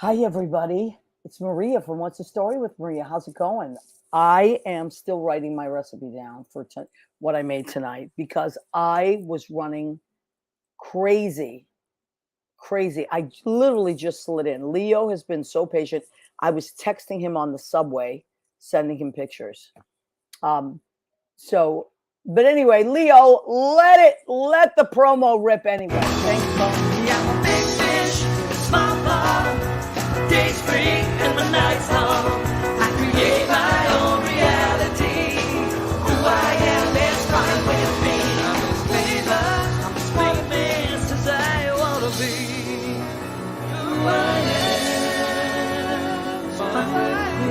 Hi, everybody. It's Maria from What's the Story with Maria. How's it going? I am still writing my recipe down for what I made tonight because I was running crazy, crazy. I literally just slid in. Leo has been so patient. I was texting him on the subway, sending him pictures. Um, so, but anyway, Leo, let the promo rip anyway. Thanks, Bo. Yeah, big fish, small pond, day's free and the night's long. I create my own reality. Who I am is fine with me. I'm as flavor, I'm as famous as I wanna be. Who I am is fine with me.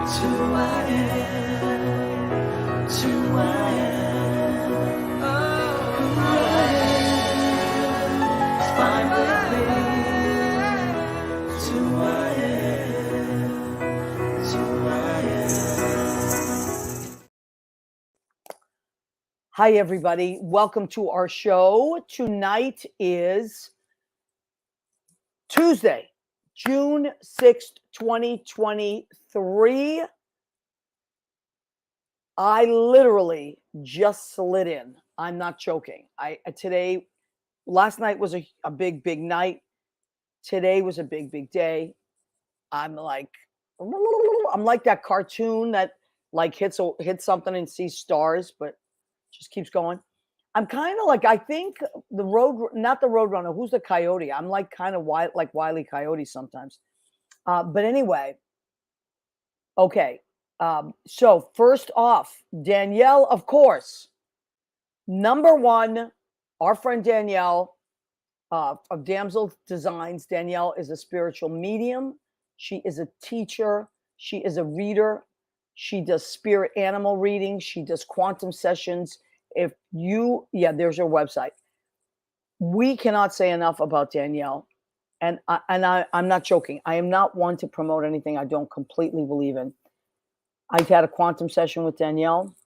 It's who I am. It's who I am. Oh, who I am. It's fine with me. It's who I am. It's who I am. Hi, everybody. Welcome to our show. Tonight is Tuesday, June 6th, 2023. I literally just slid in. I'm not joking. Last night was a big, big night. Today was a big, big day. I'm like that cartoon that like hits something and sees stars, but just keeps going. I'm kind of like, I think not the Roadrunner. Who's the Coyote? I'm like kind of like Wile E. Coyote sometimes. But anyway, okay. So first off, Danielle, of course, number one, our friend Danielle of Damsel Designs. Danielle is a spiritual medium. She is a teacher. She is a reader. She does spirit animal readings. She does quantum sessions. There's her website. We cannot say enough about Danielle. And I'm not joking. I am not one to promote anything I don't completely believe in. I've had a quantum session with Danielle.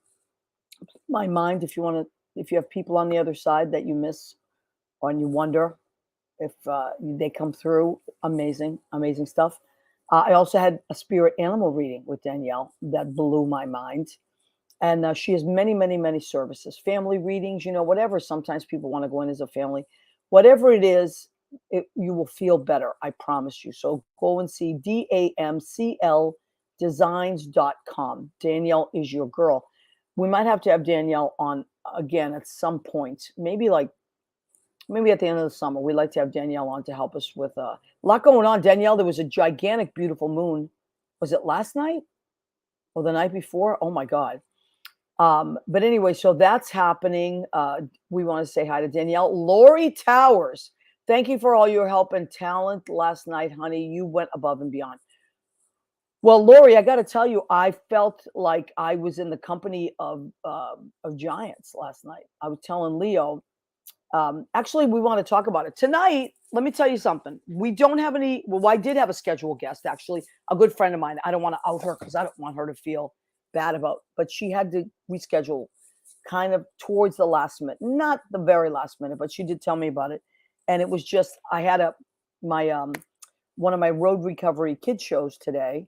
My mind, if you have people on the other side that you miss and you wonder if they come through, amazing stuff. I also had a spirit animal reading with Danielle that blew my mind. And she has many, many, many services, family readings, whatever. Sometimes people want to go in as a family. Whatever it is, you will feel better. I promise you. So go and see damcldesigns.com. Danielle is your girl. We might have to have Danielle on again at some point, maybe at the end of the summer. We'd like to have Danielle on to help us with a lot going on. Danielle, there was a gigantic, beautiful moon. Was it last night or the night before? Oh my God. But anyway, so that's happening. We want to say hi to Danielle. Lori Towers, thank you for all your help and talent last night, honey. You went above and beyond. Well, Lori, I got to tell you, I felt like I was in the company of giants last night. I was telling Leo. Actually, we want to talk about it tonight. Let me tell you something. We don't have any. Well, I did have a scheduled guest, actually, a good friend of mine. I don't want to out her because I don't want her to feel bad but she had to reschedule kind of towards the last minute, not the very last minute, but she did tell me about it. And it was just, I had one of my road recovery kids shows today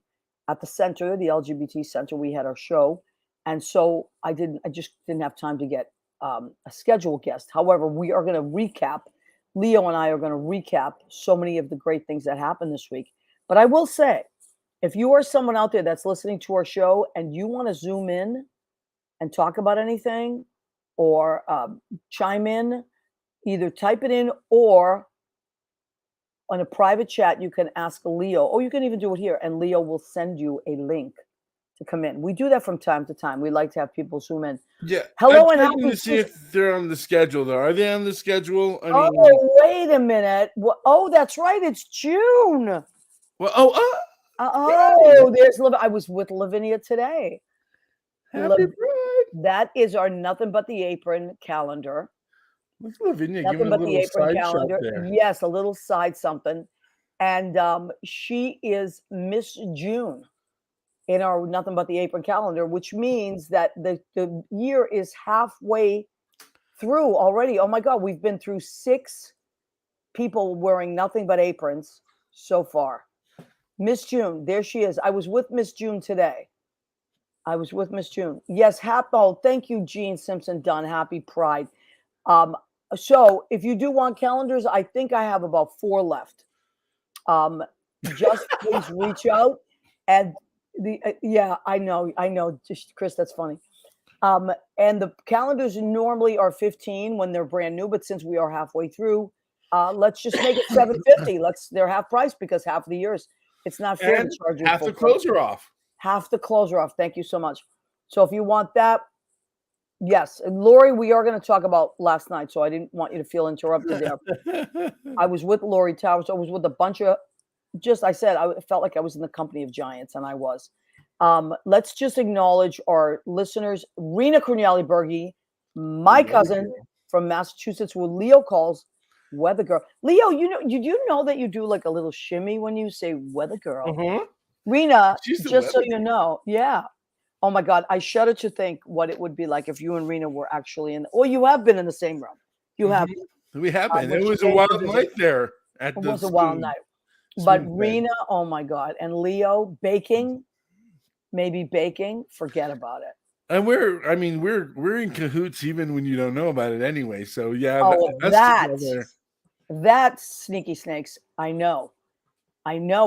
at the center, the LGBT center. We had our show. And so I just didn't have time to get a scheduled guest. However, we are going to recap. Leo and I are going to recap so many of the great things that happened this week. But I will say, if you are someone out there that's listening to our show and you want to zoom in and talk about anything or chime in, either type it in or on a private chat, you can ask Leo, or you can even do it here, and Leo will send you a link to come in. We do that from time to time. We like to have people zoom in. Yeah. Hello I'm and checking to see if they're on the schedule, though. Are they on the schedule? I mean, wait a minute. Oh, that's right. It's June. Well, There's I was with Lavinia today. Happy Pride. That is our Nothing But the Apron calendar. Look at Lavinia Nothing giving But a the little Apron side calendar. shot there. Yes, a little side something. And she is Miss June in our Nothing But the Apron calendar, which means that the year is halfway through already. Oh my God, we've been through 6 people wearing nothing but aprons. so far. Miss June, there she is. I was with Miss June today. I was with Miss June. Yes, thank you, Gene Simpson Dunn. Happy Pride. So if you do want calendars, I think I have about 4 left. Just please reach out. And yeah, I know, just Chris, that's funny. And the calendars normally are 15 when they're brand new, but since we are halfway through, let's just make it 750. They're half price because half of the years it's not fair And to charge you half full the price. clothes are off. Half the clothes are off. Thank you so much. So if you want that, yes. And Lori, we are going to talk about last night, so I didn't want you to feel interrupted there. I was with Lori Towers. I was with a bunch of I felt like I was in the company of giants, and I was. Let's just acknowledge our listeners. Rena Corneli-Berge, my cousin from Massachusetts, who Leo calls Weather Girl. Leo, you know that you do like a little shimmy when you say Weather Girl. Rena, just so you know, yeah. Oh my God, I shudder to think what it would be like if you and Rena were actually you have been in the same room. You have. We have been. It was a wild night there. It was a wild night. But Rena, oh my God, and Leo baking, forget about it. And we're in cahoots even when you don't know about it anyway. So yeah, that's sneaky snakes. I know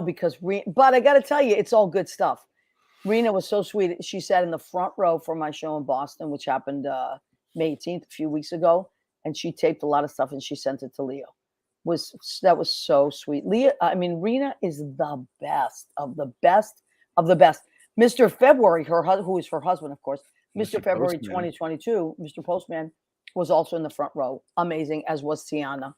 because but I got to tell you, it's all good stuff. Rena was so sweet. She sat in the front row for my show in Boston, which happened May 18th, a few weeks ago, and she taped a lot of stuff and she sent it to Leo. That was so sweet. Rena is the best of the best of the best. Mr. February, who is her husband, of course, Mr. February Postman. 2022, Mr. Postman was also in the front row. Amazing, as was Tiana.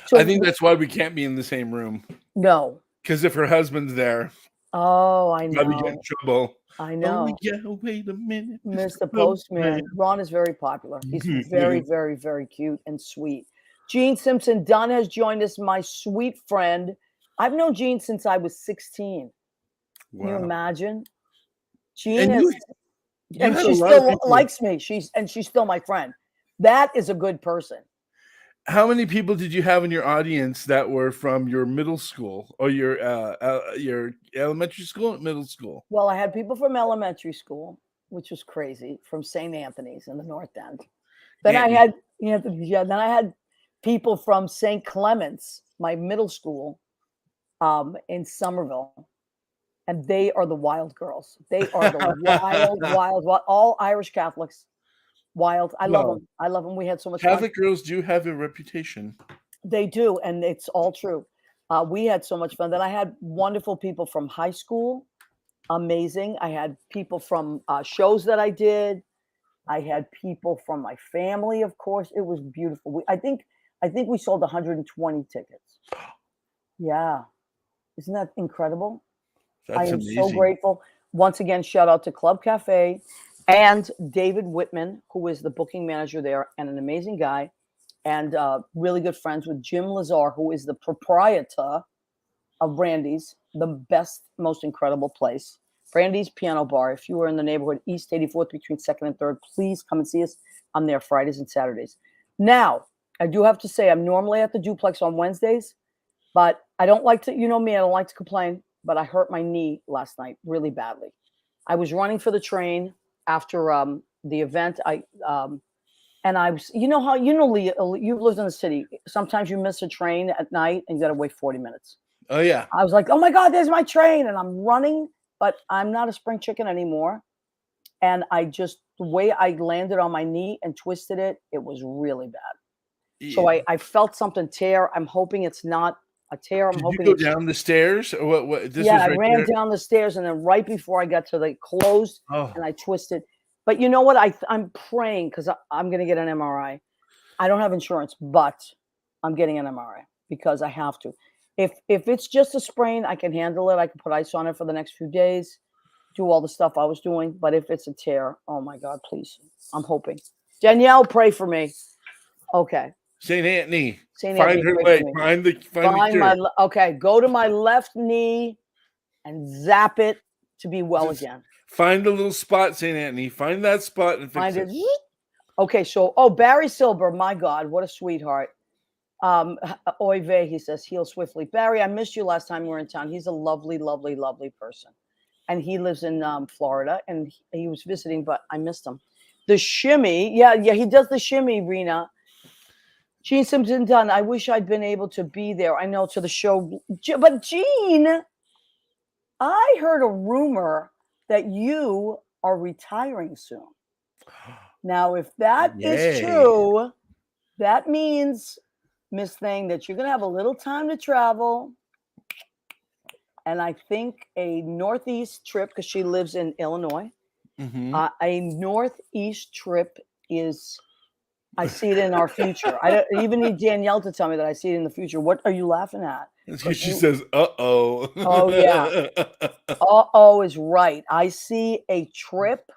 So, I think that's why we can't be in the same room. No. Because if her husband's there, I know. we get in trouble. I know. Oh, yeah, wait a minute. Mr. Postman. Ron is very popular. He's very, very, very cute and sweet. Gene Simpson Dunn has joined us, my sweet friend. I've known Gene since I was 16. Wow. Can you imagine? Gene and she still likes me. She's still my friend. That is a good person. How many people did you have in your audience that were from your middle school or your elementary school, middle school? Well, I had people from elementary school, which was crazy, from St. Anthony's in the North End. Then I had people from St. Clement's, my middle school, in Somerville. And they are the wild girls. They are the wild, all Irish Catholics. Wild. I love them. I love them. We had so much Catholic fun. girls do have a reputation. They do. And it's all true. We had so much fun. Then I had wonderful people from high school. Amazing. I had people from shows that I did. I had people from my family, of course. It was beautiful. I think we sold 120 tickets. Yeah. Isn't that incredible? I am amazing. So grateful. Once again, shout out to Club Cafe and David Whitman, who is the booking manager there and an amazing guy, and really good friends with Jim Lazar, who is the proprietor of Brandy's, the best, most incredible place. Brandy's Piano Bar. If you are in the neighborhood, East 84th between 2nd and 3rd, please come and see us. I'm there Fridays and Saturdays. Now, I do have to say, I'm normally at the Duplex on Wednesdays, but I don't like to, you know me, I don't like to complain. But I hurt my knee last night really badly. I was running for the train after the event. I was, Lee, you've lived in the city. Sometimes you miss a train at night and you got to wait 40 minutes. Oh, yeah. I was like, oh my God, there's my train. And I'm running, but I'm not a spring chicken anymore. And the way I landed on my knee and twisted it, it was really bad. Yeah. So I felt something tear. I'm hoping it's not a tear. Did you go down the stairs or what? I ran down the stairs, and then right before I got to the closed, and I twisted. But you know what? I'm praying because I'm going to get an MRI. I don't have insurance, but I'm getting an MRI because I have to. If it's just a sprain, I can handle it. I can put ice on it for the next few days, do all the stuff I was doing. But if it's a tear, oh my God, please! I'm hoping. Danielle, pray for me. Okay. St. Anthony. Find her leg. Find the cure. Okay, go to my left knee and zap it to be well again. Find a little spot, St. Anthony. Find that spot and fix it. Okay, so Barry Silber, my God, what a sweetheart. Oy vey, he says, heal swiftly. Barry, I missed you last time we were in town. He's a lovely, lovely, lovely person. And he lives in Florida, and he was visiting, but I missed him. The shimmy, yeah, he does the shimmy, Rena. Gene Simpson done. I wish I'd been able to be there. I know, to the show. But Gene, I heard a rumor that you are retiring soon. Now, if that is Yay. true, that means, Miss Thing, that you're going to have a little time to travel. And I think a Northeast trip, because she lives in Illinois, a Northeast trip is, I see it in our future. I don't even need Danielle to tell me that I see it in the future. What are you laughing at? She says, uh-oh. Oh, yeah. Uh-oh is right. I see a trip.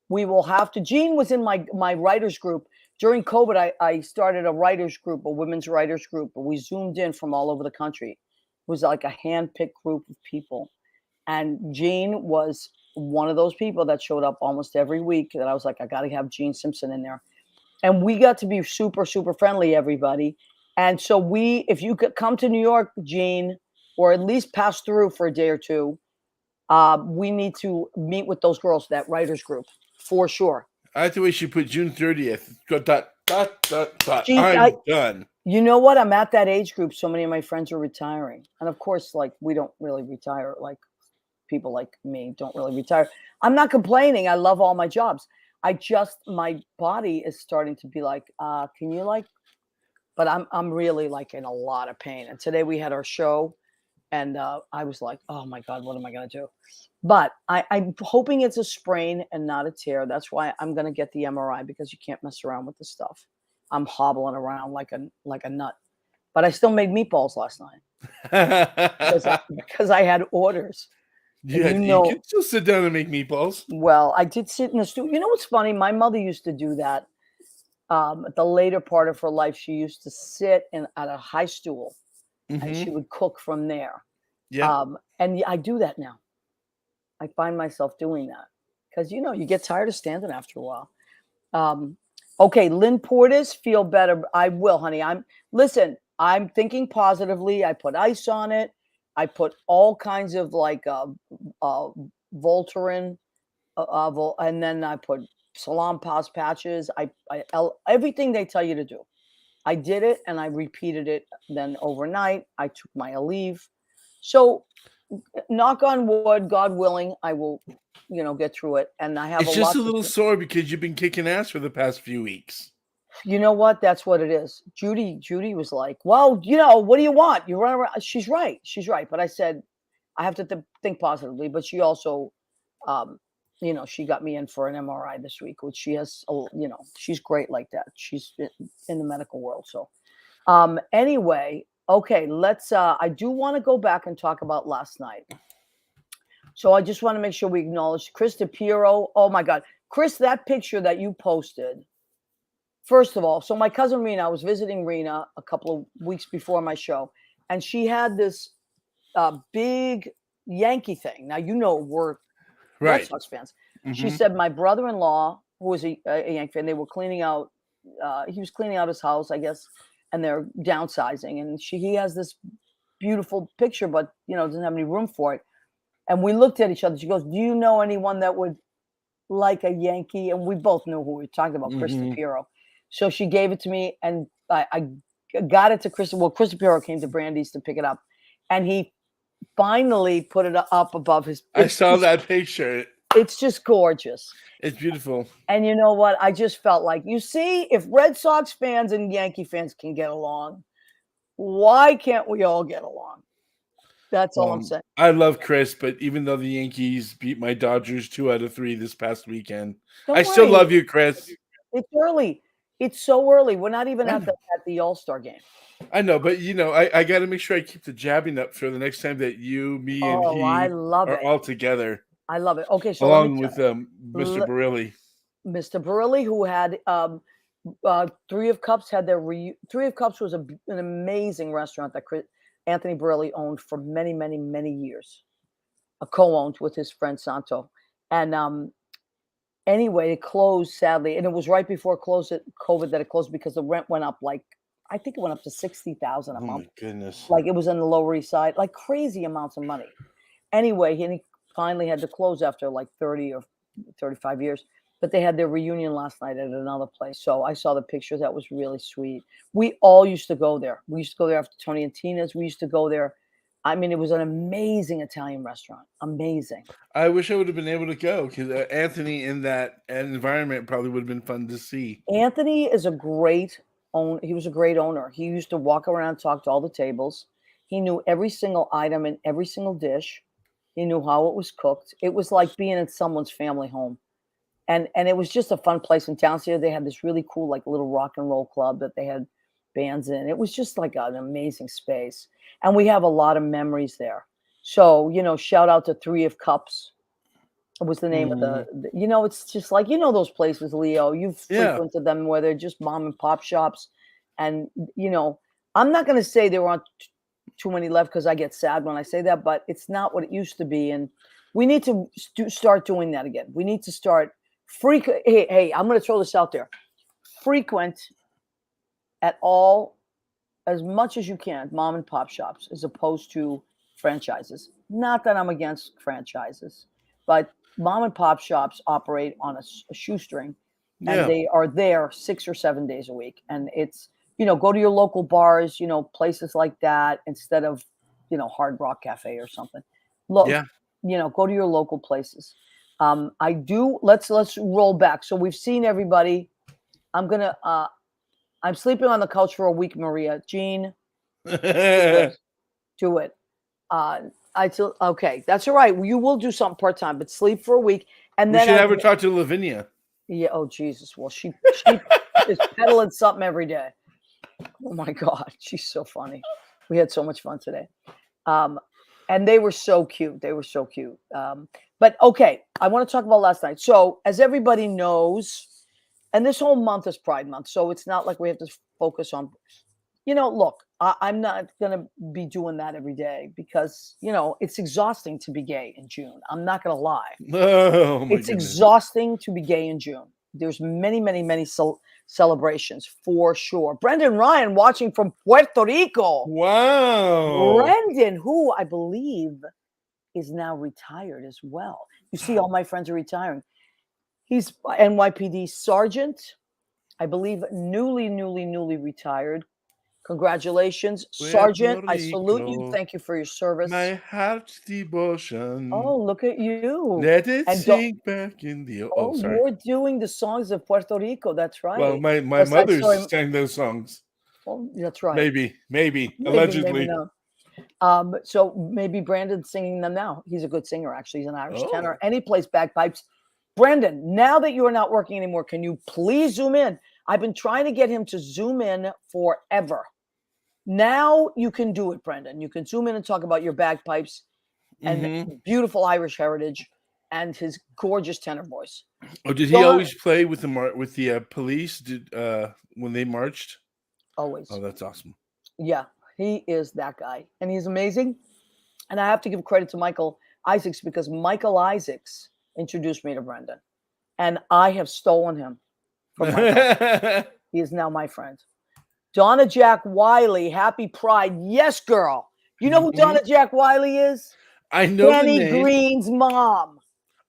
We will have to. Gene was in my writers group. During COVID, I started a writers group, a women's writers group. We Zoomed in from all over the country. It was like a hand-picked group of people. And Gene was one of those people that showed up almost every week that I was like, I got to have Gene Simpson in there. And we got to be super, super friendly, everybody. And so if you could come to New York, Gene, or at least pass through for a day or two, we need to meet with those girls, that writers group, for sure. I think we should put June 30th. Gene, I'm done. You know what? I'm at that age group. So many of my friends are retiring. And of course, like, we don't really retire. Like, people like me don't really retire. I'm not complaining. I love all my jobs. My body is starting to be like, can you like, but I'm really like in a lot of pain. And today we had our show, and I was like, oh my God, what am I going to do? But I'm hoping it's a sprain and not a tear. That's why I'm going to get the MRI, because you can't mess around with the stuff. I'm hobbling around like a nut. But I still made meatballs last night because I had orders. You can still sit down and make meatballs. Well, I did sit in the studio. You know what's funny? My mother used to do that. At the later part of her life, she used to sit at a high stool, and she would cook from there. Yeah. And I do that now. I find myself doing that because, you get tired of standing after a while. Okay, Lynn Portis, feel better. I will, honey. I'm thinking positively. I put ice on it. I put all kinds of like Voltaren, and then I put Salonpas patches. Everything they tell you to do. I did it, and I repeated it. Then overnight, I took my Aleve. So, knock on wood, God willing, I will, get through it. And I have it's just a little sore because you've been kicking ass for the past few weeks. You know what? That's what it is. Judy was like, well, what do you want? You run around. She's right. But I said, I have to think positively. But she also, she got me in for an MRI this week, which she has, she's great like that. She's in the medical world. So anyway, okay, let's, I do want to go back and talk about last night. So I just want to make sure we acknowledge Chris DePiero. Oh my God. Chris, that picture that you posted, first of all, so my cousin Rena, I was visiting Rena a couple of weeks before my show, and she had this big Yankee thing. Now, we're Red Sox fans. She said my brother-in-law, who was a Yankee fan, they were cleaning out, he was cleaning out his house, I guess, and they're downsizing. And he has this beautiful picture, but, doesn't have any room for it. And we looked at each other. She goes, do you know anyone that would like a Yankee? And we both knew who we were talking about, Chris DePiero. So she gave it to me, and I got it to Chris. Well, Chris DePiero came to Brandy's to pick it up, and he finally put it up above his. I saw that picture. It's just gorgeous. It's beautiful. And you know what? I just felt like, you see, if Red Sox fans and Yankee fans can get along, why can't we all get along? That's all I'm saying. I love Chris, but even though the Yankees beat my Dodgers 2 out of 3 this past weekend, still love you, Chris. It's early. It's so early. We're not even at the All-Star game. I know, but I got to make sure I keep the jabbing up for the next time that you, me, and he are all together. I love it. Okay, so along with Mr. Barilli. Mr. Barilli, who had Three of Cups had their Three of Cups was an amazing restaurant that Anthony Barilli owned for many, many, many years. Co-owned with his friend Santo, and anyway, it closed sadly, and it was right before COVID that it closed because the rent went up like I think it went up to 60,000 a Oh my month. goodness. Like it was in the Lower East Side, like crazy amounts of money. Anyway, he finally had to close after like 30 or 35 years. But they had their reunion last night at another place. So I saw the pictures. That was really sweet. We all used to go there. We used to go there after Tony and Tina's. We used to go there. I mean, it was an amazing Italian restaurant. Amazing. I wish I would have been able to go because Anthony in that environment probably would have been fun to see. Anthony is a great owner. He was a great owner. He used to walk around, talk to all the tables. He knew every single item in every single dish. He knew how it was cooked. It was like being in someone's family home. And it was just a fun place. And downstairs they had this really cool like little rock and roll club that they had bands in. It was just like an amazing space. And we have a lot of memories there. So, you know, shout out to Three of Cups. It was the name of you know, it's just like, you know, those places, Leo, you've Yeah. frequented them where they're just mom and pop shops. And, you know, I'm not going to say there aren't too many left because I get sad when I say that, but it's not what it used to be. And we need to start doing that again. We need to start Hey, I'm going to throw this out there. Frequent at all, as much as you can, mom and pop shops, as opposed to franchises. Not that I'm against franchises, but mom and pop shops operate on a shoestring, and Yeah. they are there 6 or 7 days a week. And it's, you know, go to your local bars, you know, places like that instead of, you know, Hard Rock Cafe or something. Look, Yeah. you know, go to your local places. Let's roll back. So we've seen everybody. I'm sleeping on the couch for a week, Maria. Jean, do it. Okay, that's all right. You will do something part-time, but sleep for a week. And We then should have her talk to Lavinia. yeah, oh Jesus. Well, she is peddling something every day. Oh my God, she's so funny. We had so much fun today. And they were so cute. They were so cute. But okay, I want to talk about last night. So, as everybody knows, and this whole month is Pride Month, so it's not like we have to focus on, you know, look, I'm not going to be doing that every day because, you know, it's exhausting to be gay in June. I'm not going to lie. Oh my It's goodness. exhausting to be gay in June. There's many, many, many celebrations for sure. Brendan Ryan watching from Puerto Rico. Wow. Brendan, who I believe is now retired as well. You see, all my friends are retiring. He's NYPD sergeant, I believe, newly retired. Congratulations, Sergeant. I salute you. Rico, Thank you for your service. My heart's devotion. Oh, look at you. Let it And sink back in the. Oh, sorry. you're doing the songs of Puerto Rico. That's right. Well, my Yes, I mother saw him- sang those songs. Oh, that's right. Maybe, Maybe allegedly. not. So maybe Brandon's singing them now. He's a good singer, actually. He's an Irish tenor, and he plays bagpipes. Brendan, now that you are not working anymore, can you please zoom in? I've been trying to get him to zoom in forever. Now you can do it, Brendan. You can zoom in and talk about your bagpipes and beautiful Irish heritage and his gorgeous tenor voice. Oh, did he always play with the police? When they marched? Always. Oh, that's awesome. Yeah, he is that guy, and he's amazing. And I have to give credit to Michael Isaacs because Michael Isaacs introduced me to Brendan, and I have stolen him from Michael. He is now my friend. Donna Jack Wiley, happy Pride. Yes, girl. You know who Donna Jack Wiley is? I know Kenny the name. Green's mom.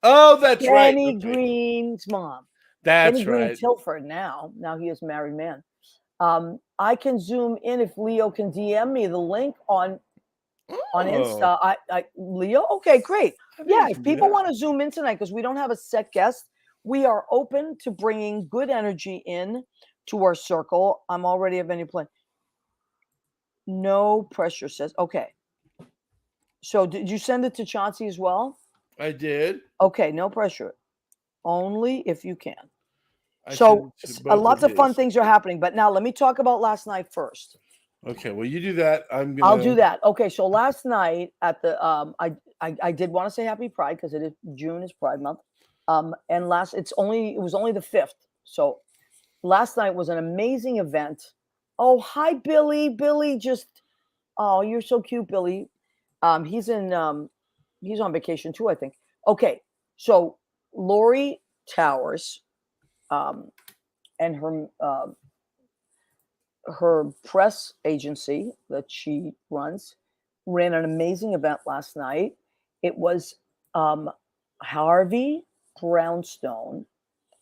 Oh, that's right. Kenny Green's mom. That's Kenny right. Green Tilford now. Now he is a married man. I can zoom in if Leo can DM me the link on Insta. Leo? Okay, great. Yeah, if people want to zoom in tonight, because we don't have a set guest, we are open to bringing good energy in to our circle. I'm already a venue plan. No pressure, says. Okay. So did you send it to Chauncey as well? I did. Okay, no pressure. Only if you can. I So sent it to both lots of fun his. things are happening. But now let me talk about last night first. Okay, well, you do that. I'll do that. Okay, so last night at the I did want to say Happy Pride because it is June is Pride Month. And it was only the 5th. So last night was an amazing event. Oh, hi Billy. Billy you're so cute, Billy. He's on vacation too, I think. Okay, so Lori Towers and her her press agency that she runs ran an amazing event last night. It was Harvey Brownstone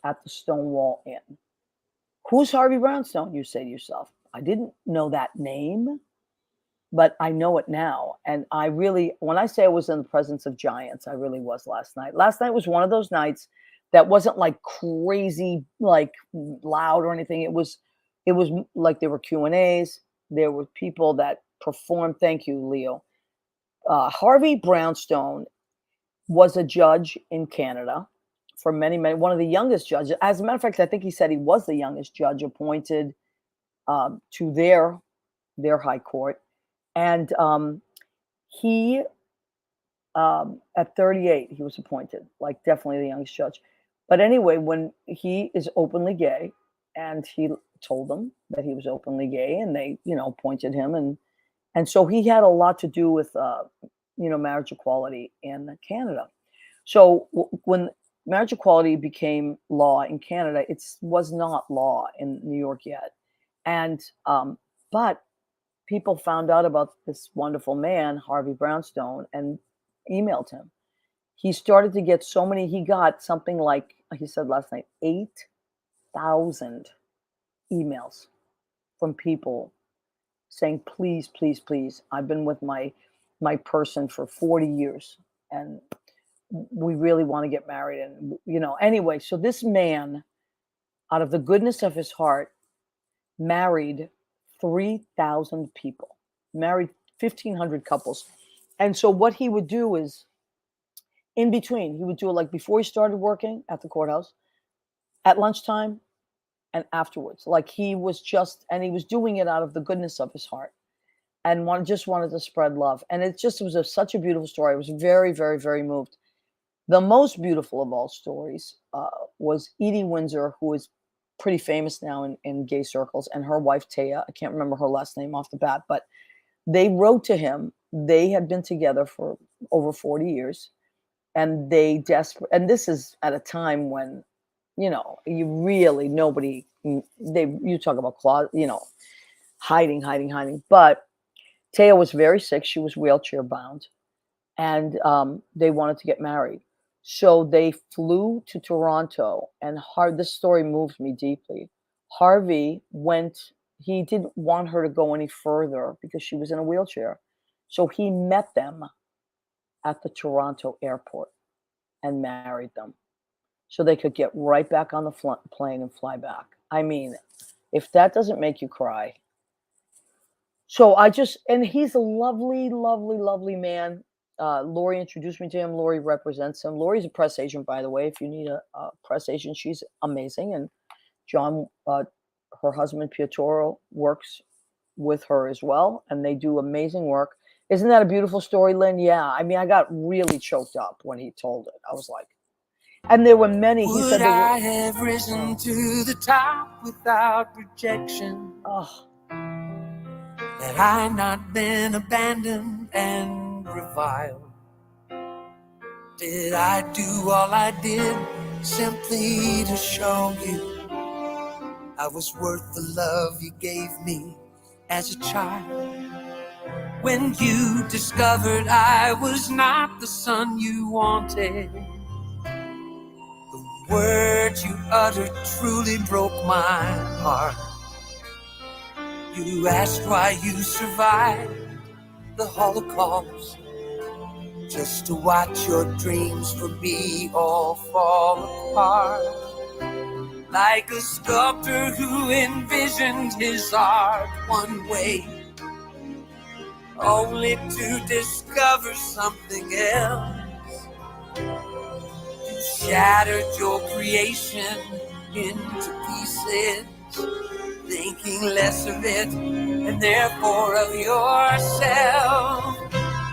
at the Stonewall Inn. Who's Harvey Brownstone, you say to yourself? I didn't know that name, but I know it now. And I really, when I say I was in the presence of giants, I really was last night. Last night was one of those nights that wasn't like crazy, like loud or anything. It was like there were Q&As. There were people that performed. Thank you, Leo. Harvey Brownstone was a judge in Canada for many, one of the youngest judges. As a matter of fact, I think he said he was the youngest judge appointed to their high court. And he, at 38, he was appointed, like definitely the youngest judge. But anyway, when he is openly gay, and he told them that he was openly gay, and they, appointed him, and so he had a lot to do with, marriage equality in Canada. So when marriage equality became law in Canada, it was not law in New York yet, and but people found out about this wonderful man, Harvey Brownstone, and emailed him. He started to get so many. He got something like he said last night, 8,000 emails from people saying, please, please, please, I've been with my person for 40 years and we really want to get married. And, anyway, so this man, out of the goodness of his heart, married 3,000 people, married 1,500 couples. And so what he would do is, in between, he would do it like before he started working at the courthouse, at lunchtime, and afterwards. Like he was doing it out of the goodness of his heart, and just wanted to spread love. And it was such a beautiful story. I was very, very, very moved. The most beautiful of all stories was Edie Windsor, who is pretty famous now in gay circles, and her wife Taya. I can't remember her last name off the bat, but they wrote to him. They had been together for over 40 years, and and this is at a time when, you really, nobody, you talk about hiding. But Taya was very sick. She was wheelchair bound, and they wanted to get married. So they flew to Toronto, and this story moved me deeply. Harvey he didn't want her to go any further because she was in a wheelchair. So he met them at the Toronto airport and married them so they could get right back on the plane and fly back. I mean, if that doesn't make you cry. So and he's a lovely, lovely, lovely man. Lori introduced me to him. Lori represents him. Lori's a press agent, by the way. If you need a press agent, she's amazing. And John, her husband, Pietro, works with her as well. And they do amazing work. Isn't that a beautiful story, Lynn? Yeah. I mean, I got really choked up when he told it. I was like, and there were many. He said, I have risen to the top without rejection? Oh. Had I not been abandoned and reviled? Did I do all I did simply to show you I was worth the love you gave me as a child? When you discovered I was not the son you wanted, the words you uttered truly broke my heart. You asked why you survived the Holocaust, just to watch your dreams for me all fall apart. Like a sculptor who envisioned his art one way, only to discover something else. You shattered your creation into pieces, thinking less of it and therefore of yourself.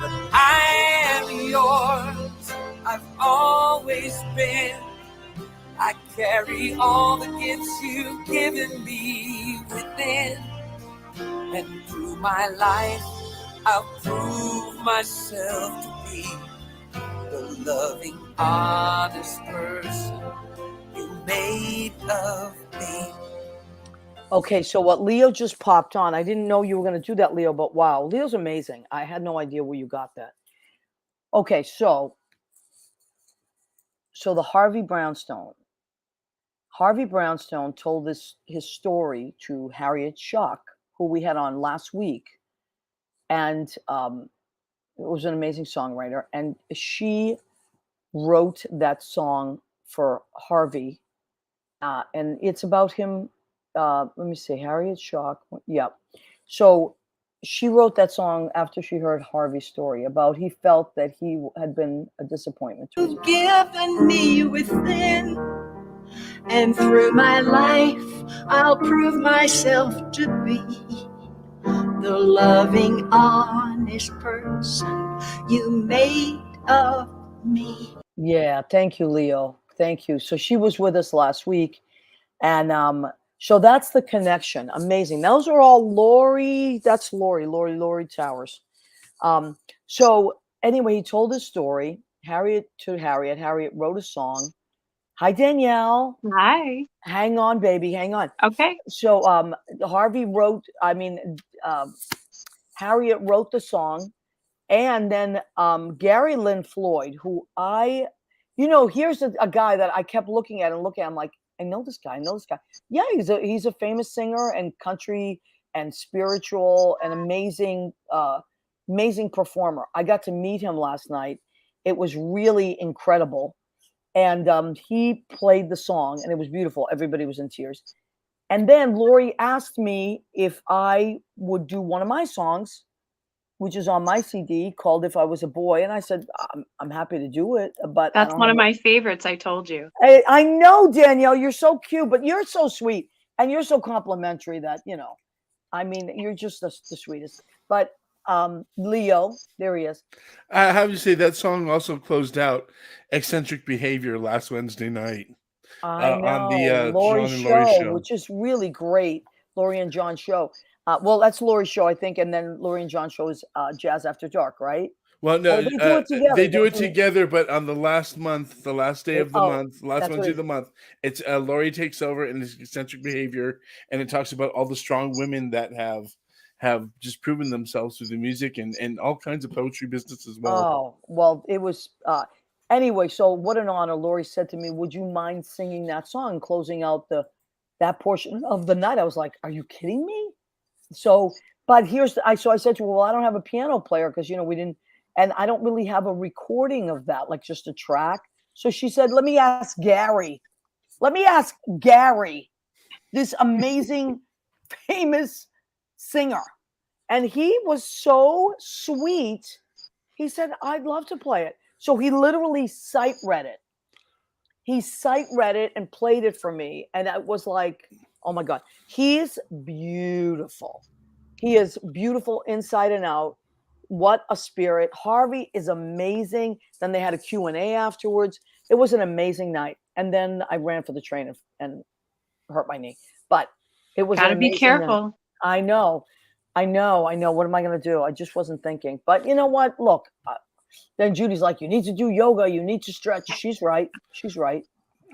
But I am yours, I've always been. I carry all the gifts you've given me within, and through my life I'll prove myself to be the loving, honest person you made of me. Okay, so what Leo just popped on, I didn't know you were going to do that, Leo, but wow, Leo's amazing. I had no idea where you got that. Okay, so the Harvey Brownstone. Harvey Brownstone told his story to Harriet Schuck, who we had on last week, and it was an amazing songwriter, and she wrote that song for Harvey, and it's about him. Let me see, Harriet Schuck. Yeah, so she wrote that song after she heard Harvey's story about he felt that he had been a disappointment to his You've given me within, and through my life I'll prove myself to be the loving, honest person you made of me. Yeah, thank you, Leo. Thank you. So she was with us last week, and so that's the connection. Amazing. Those are all Lori. That's Lori Towers. So anyway, he told his story. Harriet. Harriet wrote a song. Hi, Danielle. Hi. Hang on, baby. Hang on. Okay. So Harriet wrote the song, and then Gary Lynn Floyd, who here's a guy that I kept looking at. I'm like, I know this guy. Yeah, he's a famous singer and country and spiritual and amazing performer. I got to meet him last night. It was really incredible. And he played the song, and it was beautiful. Everybody was in tears. And then Lori asked me if I would do one of my songs, which is on my CD, called "If I Was a Boy," and I said I'm happy to do it. But that's one of my favorites. I told you. I know, Danielle, you're so cute, but you're so sweet, and you're so complimentary that you're just the sweetest. But Leo, there he is. I have to say that song also closed out Eccentric Behavior last Wednesday night. I know, on the Lori John and Lori show, which is really great. Lori and John show. Well, that's Lori's show, I think, and then Lori and John show is Jazz After Dark, right? Well, no, they do it together. They do it together, but on the last day of the month, last Wednesday of the month, it's Lori takes over and it's Eccentric Behavior, and it talks about all the strong women that have just proven themselves through the music and all kinds of poetry business as well. Oh, well, it was anyway, so what an honor. Lori said to me, would you mind singing that song, closing out that portion of the night? I was like, are you kidding me? So, but I said to her, well, I don't have a piano player because, we didn't, and I don't really have a recording of that, like just a track. So she said, let me ask Gary, this amazing, famous singer. And he was so sweet. He said, I'd love to play it. So he literally sight read it. He sight read it and played it for me. And I was like, oh my God, he's beautiful. He is beautiful inside and out. What a spirit. Harvey is amazing. Then they had a Q&A afterwards. It was an amazing night. And then I ran for the train and hurt my knee. But it was gotta be careful. Night. I know. What am I going to do? I just wasn't thinking. But you know what? Look, then Judy's like, you need to do yoga. You need to stretch. She's right.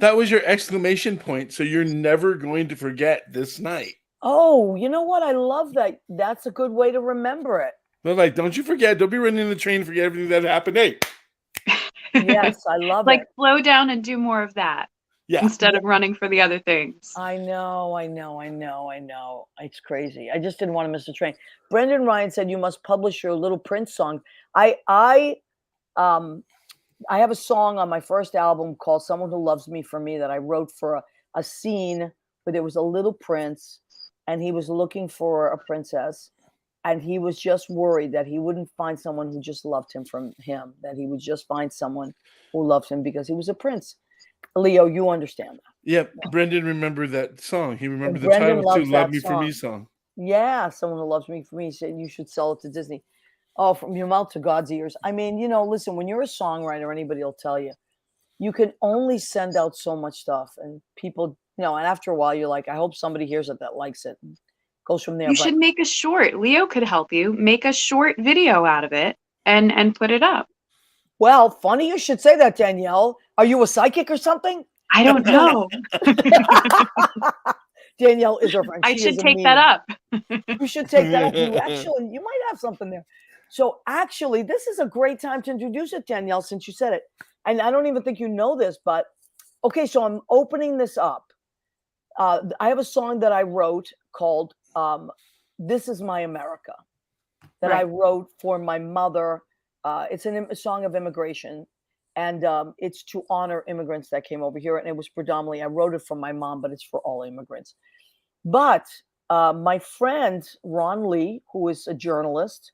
That was your exclamation point. So you're never going to forget this night. Oh, you know what? I love that. That's a good way to remember it. They're like, don't you forget. Don't be running the train and forget everything that happened. Hey. Yes, I love it. Slow down and do more of that. Yeah. Instead of running for the other things. I know. It's crazy. I just didn't want to miss the train. Brendan Ryan said you must publish your Little Prince song. I have a song on my first album called Someone Who Loves Me for Me that I wrote for a scene where there was a little prince and he was looking for a princess. And he was just worried that he wouldn't find someone who just loved him from him, that he would just find someone who loved him because he was a prince. Leo, you understand that. Yeah, Brendan remembered that song. He remembered the title too, Love Me For Me song. Yeah, Someone Who Loves Me For Me said you should sell it to Disney. Oh, from your mouth to God's ears. I mean, listen, when you're a songwriter, anybody will tell you, you can only send out so much stuff. And people, and after a while, you're like, I hope somebody hears it that likes it. And goes from there. You should make a short. Leo could help you. Make a short video out of it and put it up. Well, funny you should say that, Danielle. Are you a psychic or something? I don't know. Danielle is her friend. I She should is a take that mean. up. You should take that up. You might have something there. So actually, this is a great time to introduce it, Danielle, since you said it. And I don't even think you know this, but okay, so I'm opening this up. I have a song that I wrote called This Is My America that I wrote for my mother. It's a song of immigration, and it's to honor immigrants that came over here. And it was predominantly, I wrote it for my mom, but it's for all immigrants. But my friend, Ron Lee, who is a journalist,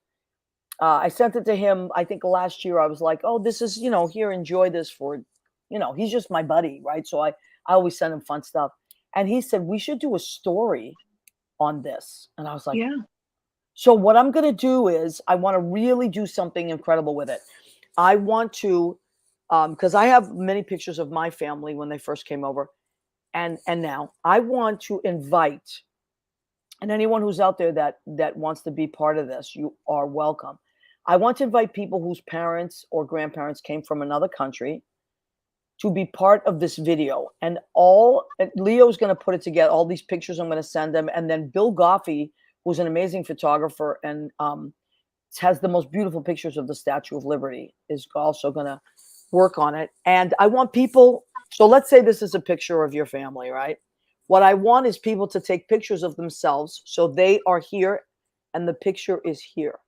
I sent it to him, I think last year. I was like, oh, this is, here, enjoy this for, he's just my buddy, right? So I always send him fun stuff. And he said, we should do a story on this. And I was like, Yeah. So what I'm going to do is I want to really do something incredible with it. I want to, because I have many pictures of my family when they first came over. And now I want to invite, and anyone who's out there that wants to be part of this, you are welcome. I want to invite people whose parents or grandparents came from another country to be part of this video. And Leo's going to put it together, all these pictures I'm going to send them. And then Bill Goffey, who's an amazing photographer and has the most beautiful pictures of the Statue of Liberty, is also going to work on it. And I want people, so let's say this is a picture of your family, right? What I want is people to take pictures of themselves so they are here and the picture is here.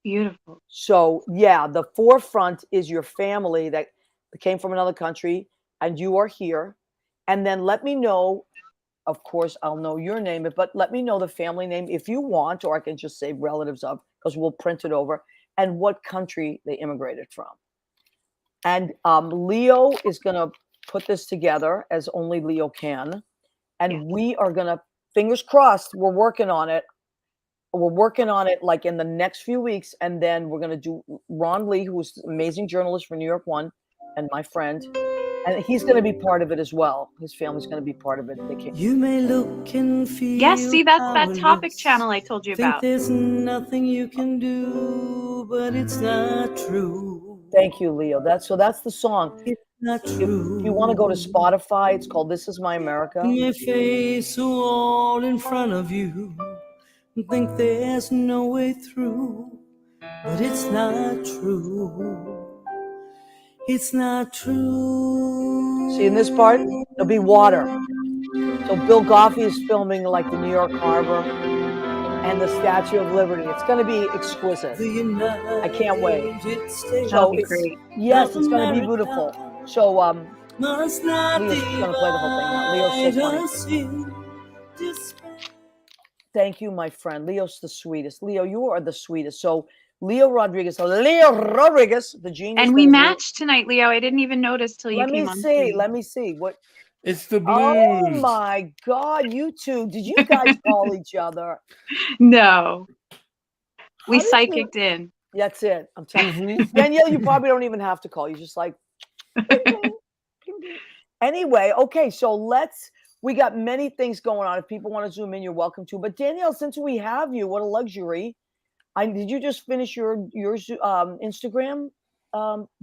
Beautiful. So yeah, the forefront is your family that came from another country and you are here. And then let me know, of course, I'll know your name, but let me know the family name if you want, or I can just say relatives of, because we'll print it over, and what country they immigrated from. And Leo is going to put this together as only Leo can. And we are going to, fingers crossed, we're working on it. We're working on it like in the next few weeks. And then we're going to do Ron Lee, who's an amazing journalist for New York One, and my friend. And he's going to be part of it as well. His family's going to be part of it. They can't. You may look and feel Yes, see, that's that topic powerless. channel I told you Think about. there's nothing you can do, but it's not true. Thank you, Leo. That's the song. It's not true. If you want to go to Spotify, it's called This Is My America. You may face a wall in front of you and think there's no way through, but it's not true. It's not true. See, in this part, there'll be water. So Bill Goffey is filming like the New York Harbor and the Statue of Liberty. It's going to be exquisite. I can't wait. That'll be great. Yes, it's going to be beautiful. So Leo's going to play the whole thing now. Leo's so funny. Thank you, my friend. Leo's the sweetest. Leo, you are the sweetest. So Leo Rodriguez, the genius. And we matched tonight, Leo. I didn't even notice till you came on. Let me see. What? It's the blues. Oh my God, you two. Did you guys call each other? No. We psychicked in. That's it. I'm telling you. Danielle, you probably don't even have to call. You just like. Anyway, okay, so we got many things going on. If people want to zoom in, you're welcome to. But Danielle, since we have you, what a luxury. Did you just finish your Instagram?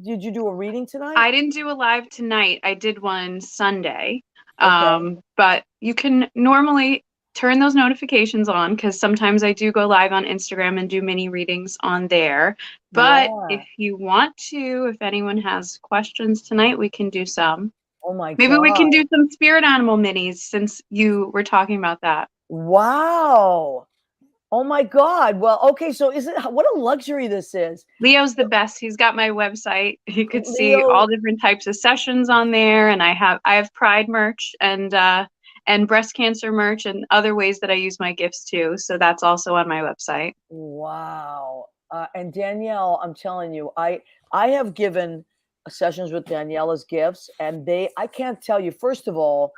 Did you do a reading tonight? I didn't do a live tonight. I did one Sunday. Okay. But you can normally turn those notifications on because sometimes I do go live on Instagram and do mini readings on there. But if you want to, if anyone has questions tonight, we can do some. Oh my God. Maybe we can do some spirit animal minis since you were talking about that. Wow. Oh my God. Well, okay. So what a luxury this is. Leo's the best. He's got my website. You could see all different types of sessions on there. And I have Pride merch and breast cancer merch and other ways that I use my gifts too. So that's also on my website. Wow. And Danielle, I'm telling you, I have given sessions with Danielle as gifts, and I can't tell you, first of all,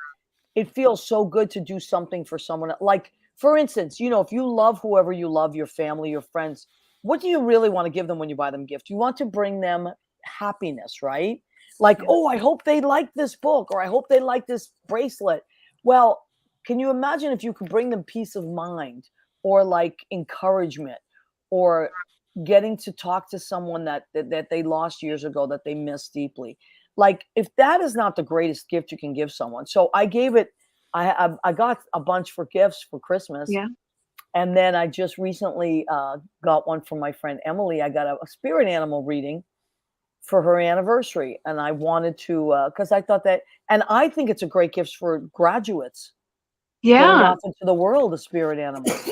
it feels so good to do something for someone. Like, for instance, if you love whoever you love, your family, your friends, what do you really want to give them when you buy them a gift? You want to bring them happiness, right? Like, oh, I hope they like this book, or I hope they like this bracelet. Well, can you imagine if you could bring them peace of mind, or like encouragement, or getting to talk to someone that they lost years ago that they miss deeply? Like, if that is not the greatest gift you can give someone. So I gave it I got a bunch for gifts for Christmas. Yeah. And then I just recently got one from my friend Emily. I got a spirit animal reading for her anniversary, and I wanted to because I thought that, and I think it's a great gift for graduates. Getting Yeah. off into the world of spirit animals.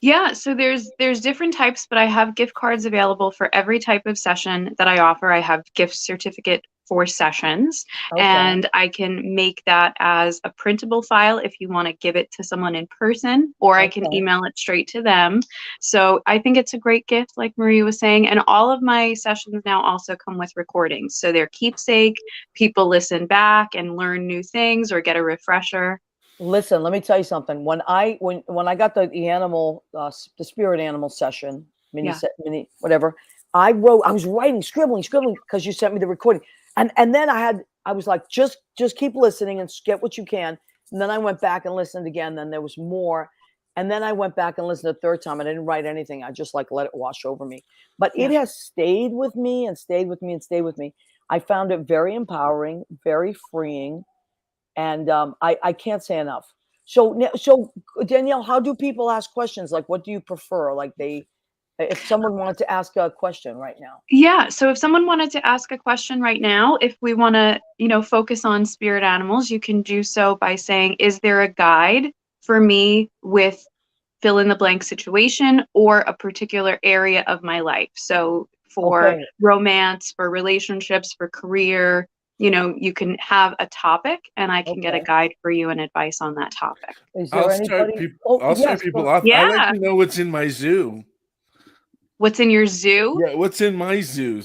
Yeah, so there's different types, but I have gift cards available for every type of session that I offer. I have gift certificate for sessions, Okay. and I can make that as a printable file if you want to give it to someone in person, or I can Okay. email it straight to them. So I think it's a great gift, like Marie was saying, and all of my sessions now also come with recordings. So they're keepsake, people listen back and learn new things or get a refresher. Listen, let me tell you something. When I got the animal, the spirit animal session, mini whatever, I was writing, scribbling because you sent me the recording, and then I was like, just keep listening and get what you can. And then I went back and listened again. Then there was more, and then I went back and listened a third time. And I didn't write anything. I just like let it wash over me. But it has stayed with me and stayed with me and stayed with me. I found it very empowering, very freeing. And I can't say enough. So Danielle, how do people ask questions? Like, what do you prefer? Like if someone wanted to ask a question right now. Yeah, so if someone wanted to ask a question right now, if we want to, focus on spirit animals, you can do so by saying, is there a guide for me with fill in the blank situation or a particular area of my life? So for romance, for relationships, for career, you can have a topic and I can get a guide for you and advice on that topic. Is there anybody? I'll start people off. Yeah. I like to know what's in my zoo. What's in your zoo? Yeah, what's in my zoo?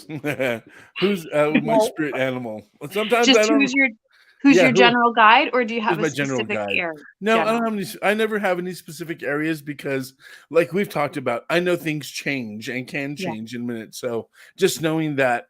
Who's my spirit animal? Sometimes just I don't. Who's your general guide, or do you have my a specific area? No, I don't have any. I never have any specific areas because, like we've talked about, I know things change and can change in minutes. So just knowing that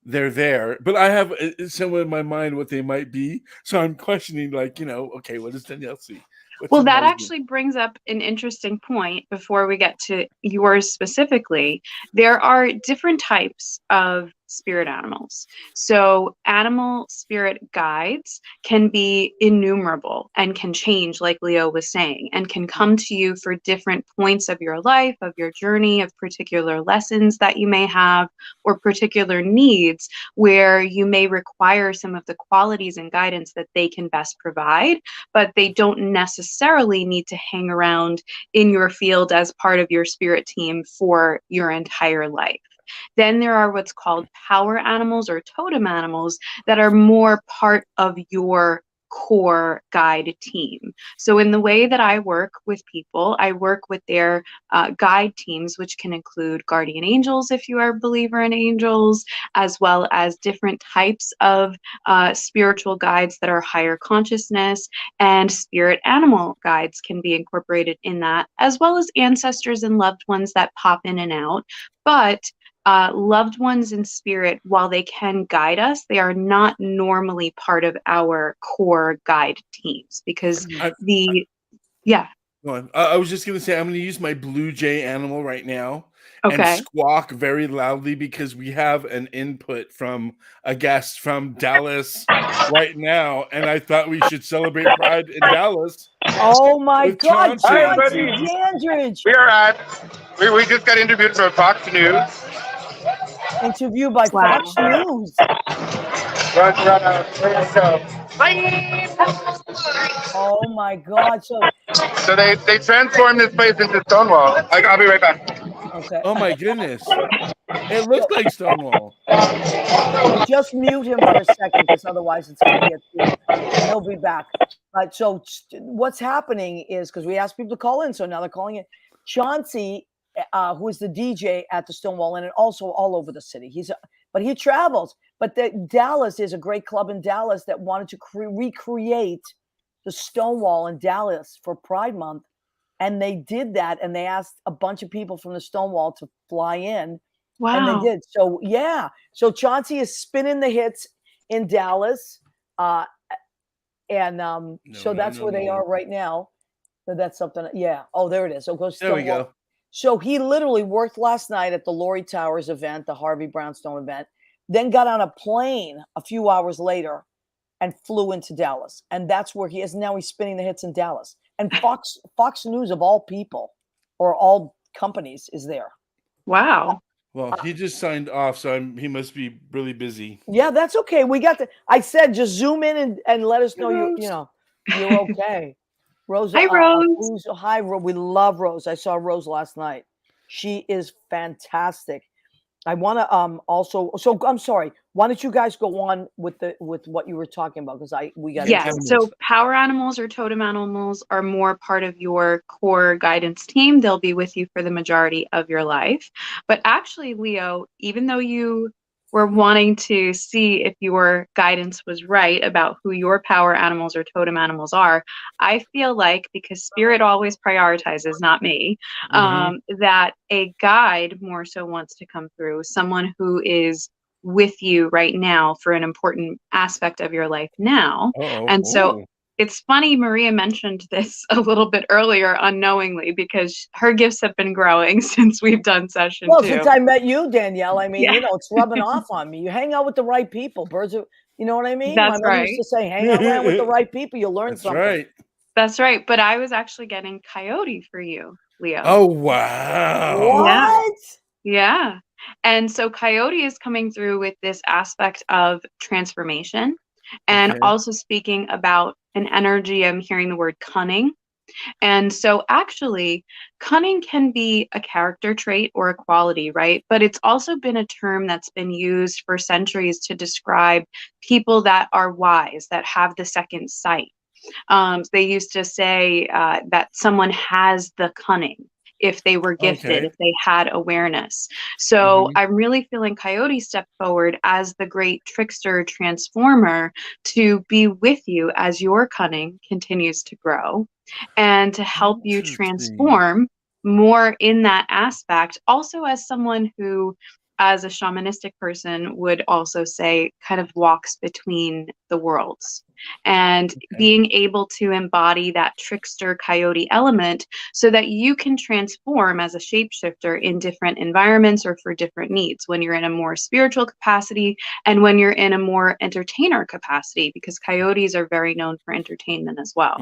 they're there, but I have somewhere in my mind what they might be. So I'm questioning, like, okay, what does Danielle see? Well, that actually brings up an interesting point before we get to yours specifically. There are different types of spirit animals. So animal spirit guides can be innumerable and can change, like Leo was saying, and can come to you for different points of your life, of your journey, of particular lessons that you may have, or particular needs where you may require some of the qualities and guidance that they can best provide, but they don't necessarily need to hang around in your field as part of your spirit team for your entire life. Then there are what's called power animals or totem animals that are more part of your core guide team. So in the way that I work with people, I work with their guide teams, which can include guardian angels, if you are a believer in angels, as well as different types of spiritual guides that are higher consciousness, and spirit animal guides can be incorporated in that, as well as ancestors and loved ones that pop in and out. But loved ones in spirit, while they can guide us, they are not normally part of our core guide teams because I was just going to say, I'm going to use my blue jay animal right now and squawk very loudly because we have an input from a guest from Dallas right now, and I thought we should celebrate Pride in Dallas. Oh my God, Chauncey Dandridge. We are at. We just got interviewed for Fox News. Interviewed by Fox News. Oh my God! So they transformed this place into Stonewall. I'll be right back. Okay. Oh my goodness! It looks like Stonewall. Just mute him for a second, because otherwise it's going to get through. He'll be back. So what's happening is, because we asked people to call in, so now they're calling in. Chauncey, who is the DJ at the Stonewall Inn and also all over the city. But he travels. But Dallas is a great club in Dallas that wanted to recreate the Stonewall in Dallas for Pride Month. And they did that, and they asked a bunch of people from the Stonewall to fly in. Wow. And they did. So, yeah. So Chauncey is spinning the hits in Dallas. So that's where they are right now. So that's something. Yeah. Oh, there it is. So go Stonewall. There we go. So he literally worked last night at the Lori Towers event, the Harvey Brownstone event, then got on a plane a few hours later and flew into Dallas. And that's where he is now. He's spinning the hits in Dallas. And Fox News of all people or all companies is there. Wow. Well, he just signed off, so he must be really busy. Yeah, that's okay. We got I said just zoom in and let us know you're okay. Rose. Hi, Rose. Hi, Rose. We love Rose. I saw Rose last night. She is fantastic. I want to also. So I'm sorry. Why don't you guys go on with what you were talking about? Because we got Yes. So power animals or totem animals are more part of your core guidance team. They'll be with you for the majority of your life. But actually, Leo, even though you were wanting to see if your guidance was right about who your power animals or totem animals are, I feel like, because spirit always prioritizes, not me, that a guide more so wants to come through, someone who is with you right now for an important aspect of your life now. And so it's funny, Maria mentioned this a little bit earlier unknowingly, because her gifts have been growing since we've done session 2. Since I met you, Danielle, I mean, it's rubbing off on me. You hang out with the right people, birds of, you know what I mean? That's My mother used to say, hang around with the right people, you'll learn something. Right. That's right. But I was actually getting Coyote for you, Leo. Oh, wow. What? Yeah. And so Coyote is coming through with this aspect of transformation and also speaking about an energy. I'm hearing the word cunning. And so actually, cunning can be a character trait or a quality, right? But it's also been a term that's been used for centuries to describe people that are wise, that have the second sight. They used to say that someone has the cunning if they were gifted, if they had awareness. So I'm really feeling Coyote step forward as the great trickster transformer to be with you as your cunning continues to grow and to help you transform more in that aspect. Also, as someone who, as a shamanistic person, would also say kind of walks between the worlds and being able to embody that trickster coyote element so that you can transform as a shapeshifter in different environments or for different needs when you're in a more spiritual capacity and when you're in a more entertainer capacity, because coyotes are very known for entertainment as well.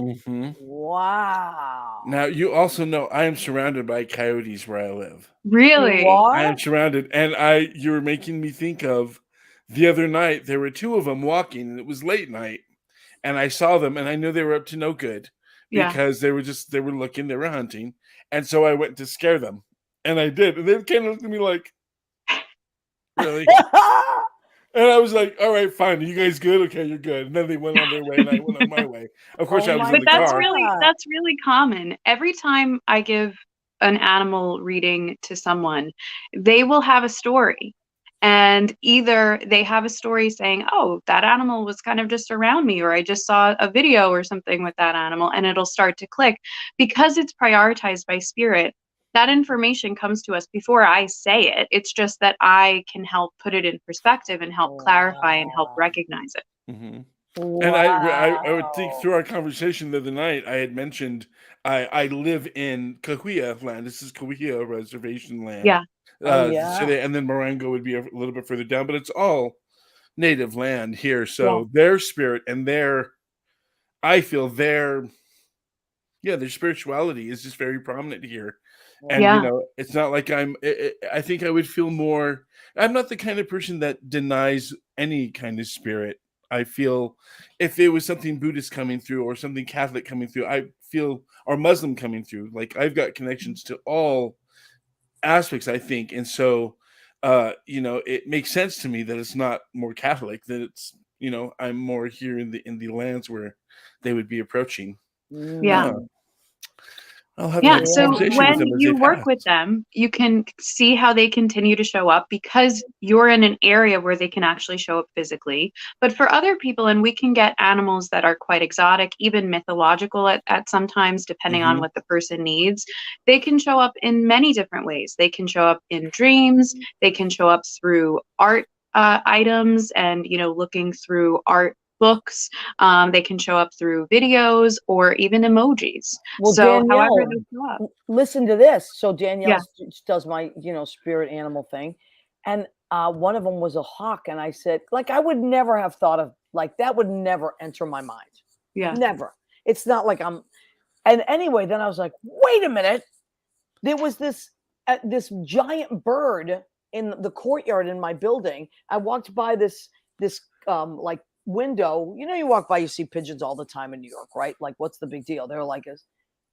Wow. Now, you also know I am surrounded by coyotes where I live. Really? I am surrounded. And you were making me think of the other night, there were 2 of them walking, and it was late night. And I saw them, and I knew they were up to no good because they were looking, they were hunting. And so I went to scare them. And I did. And they kind of looked at me like, really? And I was like, all right, fine. Are you guys good? Okay, you're good. And then they went on their way, and I went on my way. Of course, I was in the car. That's really common. Every time I give an animal reading to someone, they will have a story. And either they have a story saying, oh, that animal was kind of just around me, or I just saw a video or something with that animal, and it'll start to click. Because it's prioritized by spirit, that information comes to us before I say it. It's just that I can help put it in perspective and help clarify and help recognize it. And I would think through our conversation the other night, I had mentioned I live in Cahuilla land. This is Cahuilla reservation land. Yeah. And then Morango would be a little bit further down, but it's all native land here. So their spirit and I feel their spirituality is just very prominent here. And, it's not like I think I would feel more, I'm not the kind of person that denies any kind of spirit. I feel if it was something Buddhist coming through or something Catholic coming through, I feel, or Muslim coming through, like I've got connections to all aspects, I think. And so, it makes sense to me that it's not more Catholic, that it's, I'm more here in the lands where they would be approaching. So when you work with them, you can see how they continue to show up because you're in an area where they can actually show up physically. But for other people, and we can get animals that are quite exotic, even mythological at sometimes, depending on what the person needs, they can show up in many different ways. They can show up in dreams. They can show up through art items and, looking through art books. They can show up through videos or even emojis. Well, so Danielle, however they show up. Listen to this. So Danielle does my, spirit animal thing. And one of them was a hawk, and I said, like, I would never have thought of, like, that would never enter my mind. Yeah. Never. It's not like I'm. And anyway, then I was like, wait a minute. There was this giant bird in the courtyard in my building. I walked by this like window. You know, you walk by, you see pigeons all the time in New York, right? Like, what's the big deal? They're like,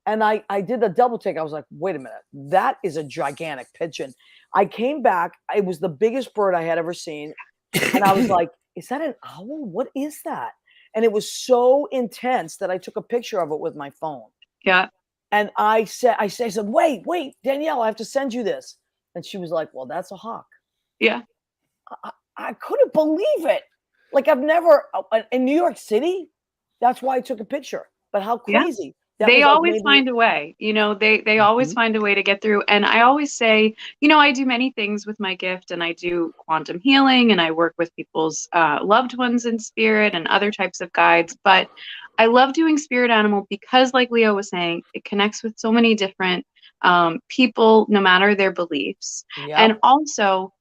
and I did a double take. I was like, wait a minute, that is a gigantic pigeon. I came back. It was the biggest bird I had ever seen. And I was like, is that an owl? What is that? And it was so intense that I took a picture of it with my phone. Yeah. And I said, wait, Danielle, I have to send you this. And she was like, well, that's a hawk. Yeah. I couldn't believe it. Like, I've never, in New York City, that's why I took a picture. But how crazy. Yeah. They always find a way, you know, they always find a way to get through. And I always say, you know, I do many things with my gift, and I do quantum healing, and I work with people's loved ones in spirit and other types of guides. But I love doing spirit animal because, like Leo was saying, it connects with so many different people, no matter their beliefs. Yep. And also,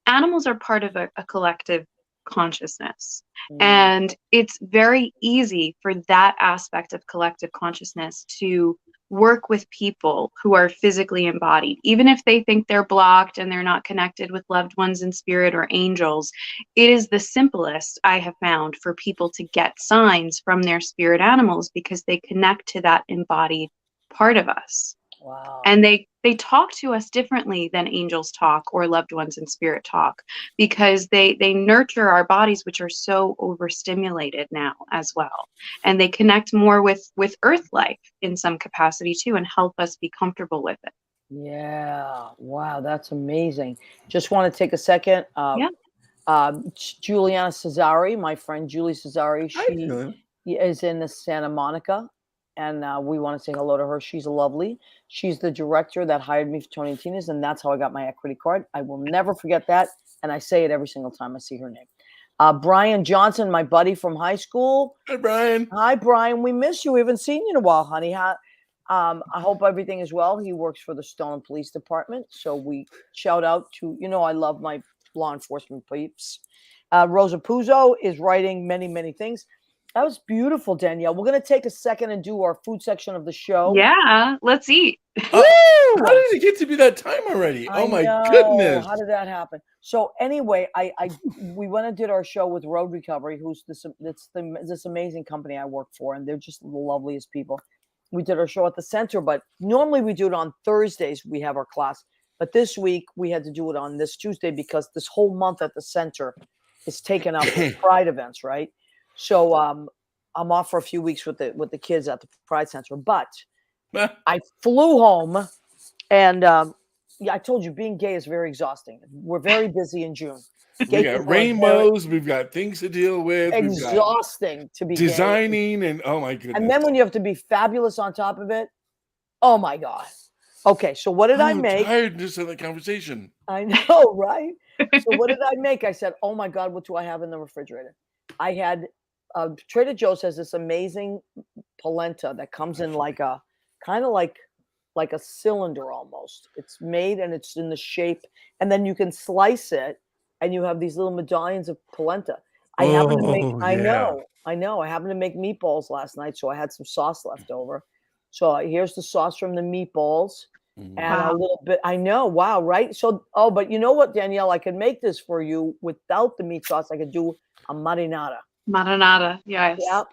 animals are part of a collective consciousness. And it's very easy for that aspect of collective consciousness to work with people who are physically embodied, even if they think they're blocked and they're not connected with loved ones in spirit or angels. It is the simplest, I have found, for people to get signs from their spirit animals because they connect to that embodied part of us. Wow. And they talk to us differently than angels talk or loved ones in spirit talk, because they nurture our bodies, which are so overstimulated now as well. And they connect more with earth life in some capacity too, and help us be comfortable with it. Yeah. Wow. That's amazing. Just want to take a second. Juliana Cesari, my friend Julie Cesari, she is in Santa Monica. And we want to say hello to her. She's lovely. She's the director that hired me for Tony and Tina's, and that's how I got my equity card. I will never forget that, and I say it every single time I see her name. Brian Johnson, my buddy from high school. Hi, Brian. Hi, Brian. We miss you. We haven't seen you in a while, honey. I hope everything is well. He works for the Stone Police Department, so we shout out to, you know, I love my law enforcement peeps. Rosa Puzo is writing many, many things. That was beautiful, Danielle. We're going to take a second and do our food section of the show. Yeah, let's eat. How did it get to be that time already? Oh my goodness. How did that happen? So anyway, we went and did our show with Road Recovery, who's this amazing company I work for, and they're just the loveliest people. We did our show at the center, but normally we do it on Thursdays. We have our class, but this week we had to do it on this Tuesday because this whole month at the center is taken up with Pride events, right? So I'm off for a few weeks with the kids at the Pride Center, but I flew home, and I told you being gay is very exhausting. We're very busy in June. We got rainbows, we've got things to deal with. Exhausting to be designing, gay. And oh my goodness. And then when you have to be fabulous on top of it, oh my God. Okay, so what did I make? I'm tired just of the conversation. I know, right? So what did I make? I said, oh my God, what do I have in the refrigerator? I had Trader Joe's has this amazing polenta that comes in like a kind of like a cylinder almost. It's made and it's in the shape, and then you can slice it, and you have these little medallions of polenta. I happen to make. I know. I happened to make meatballs last night, so I had some sauce left over. So here's the sauce from the meatballs, and a little bit. I know. Wow, right? So, but you know what, Danielle? I could make this for you without the meat sauce. I could do a marinara. Marinara, yes. Yeah.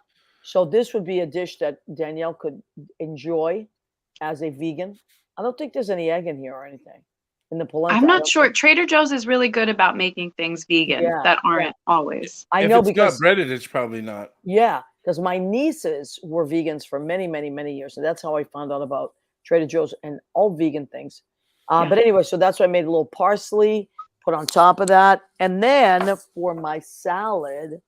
So this would be a dish that Danielle could enjoy as a vegan. I don't think there's any egg in here or anything in the polenta. I'm not sure. Trader Joe's is really good about making things vegan that aren't always. I know because it's not breaded, it's probably not. Yeah, because my nieces were vegans for many, many, many years, and that's how I found out about Trader Joe's and all vegan things. But anyway, so that's why I made a little parsley, put on top of that, and then for my salad.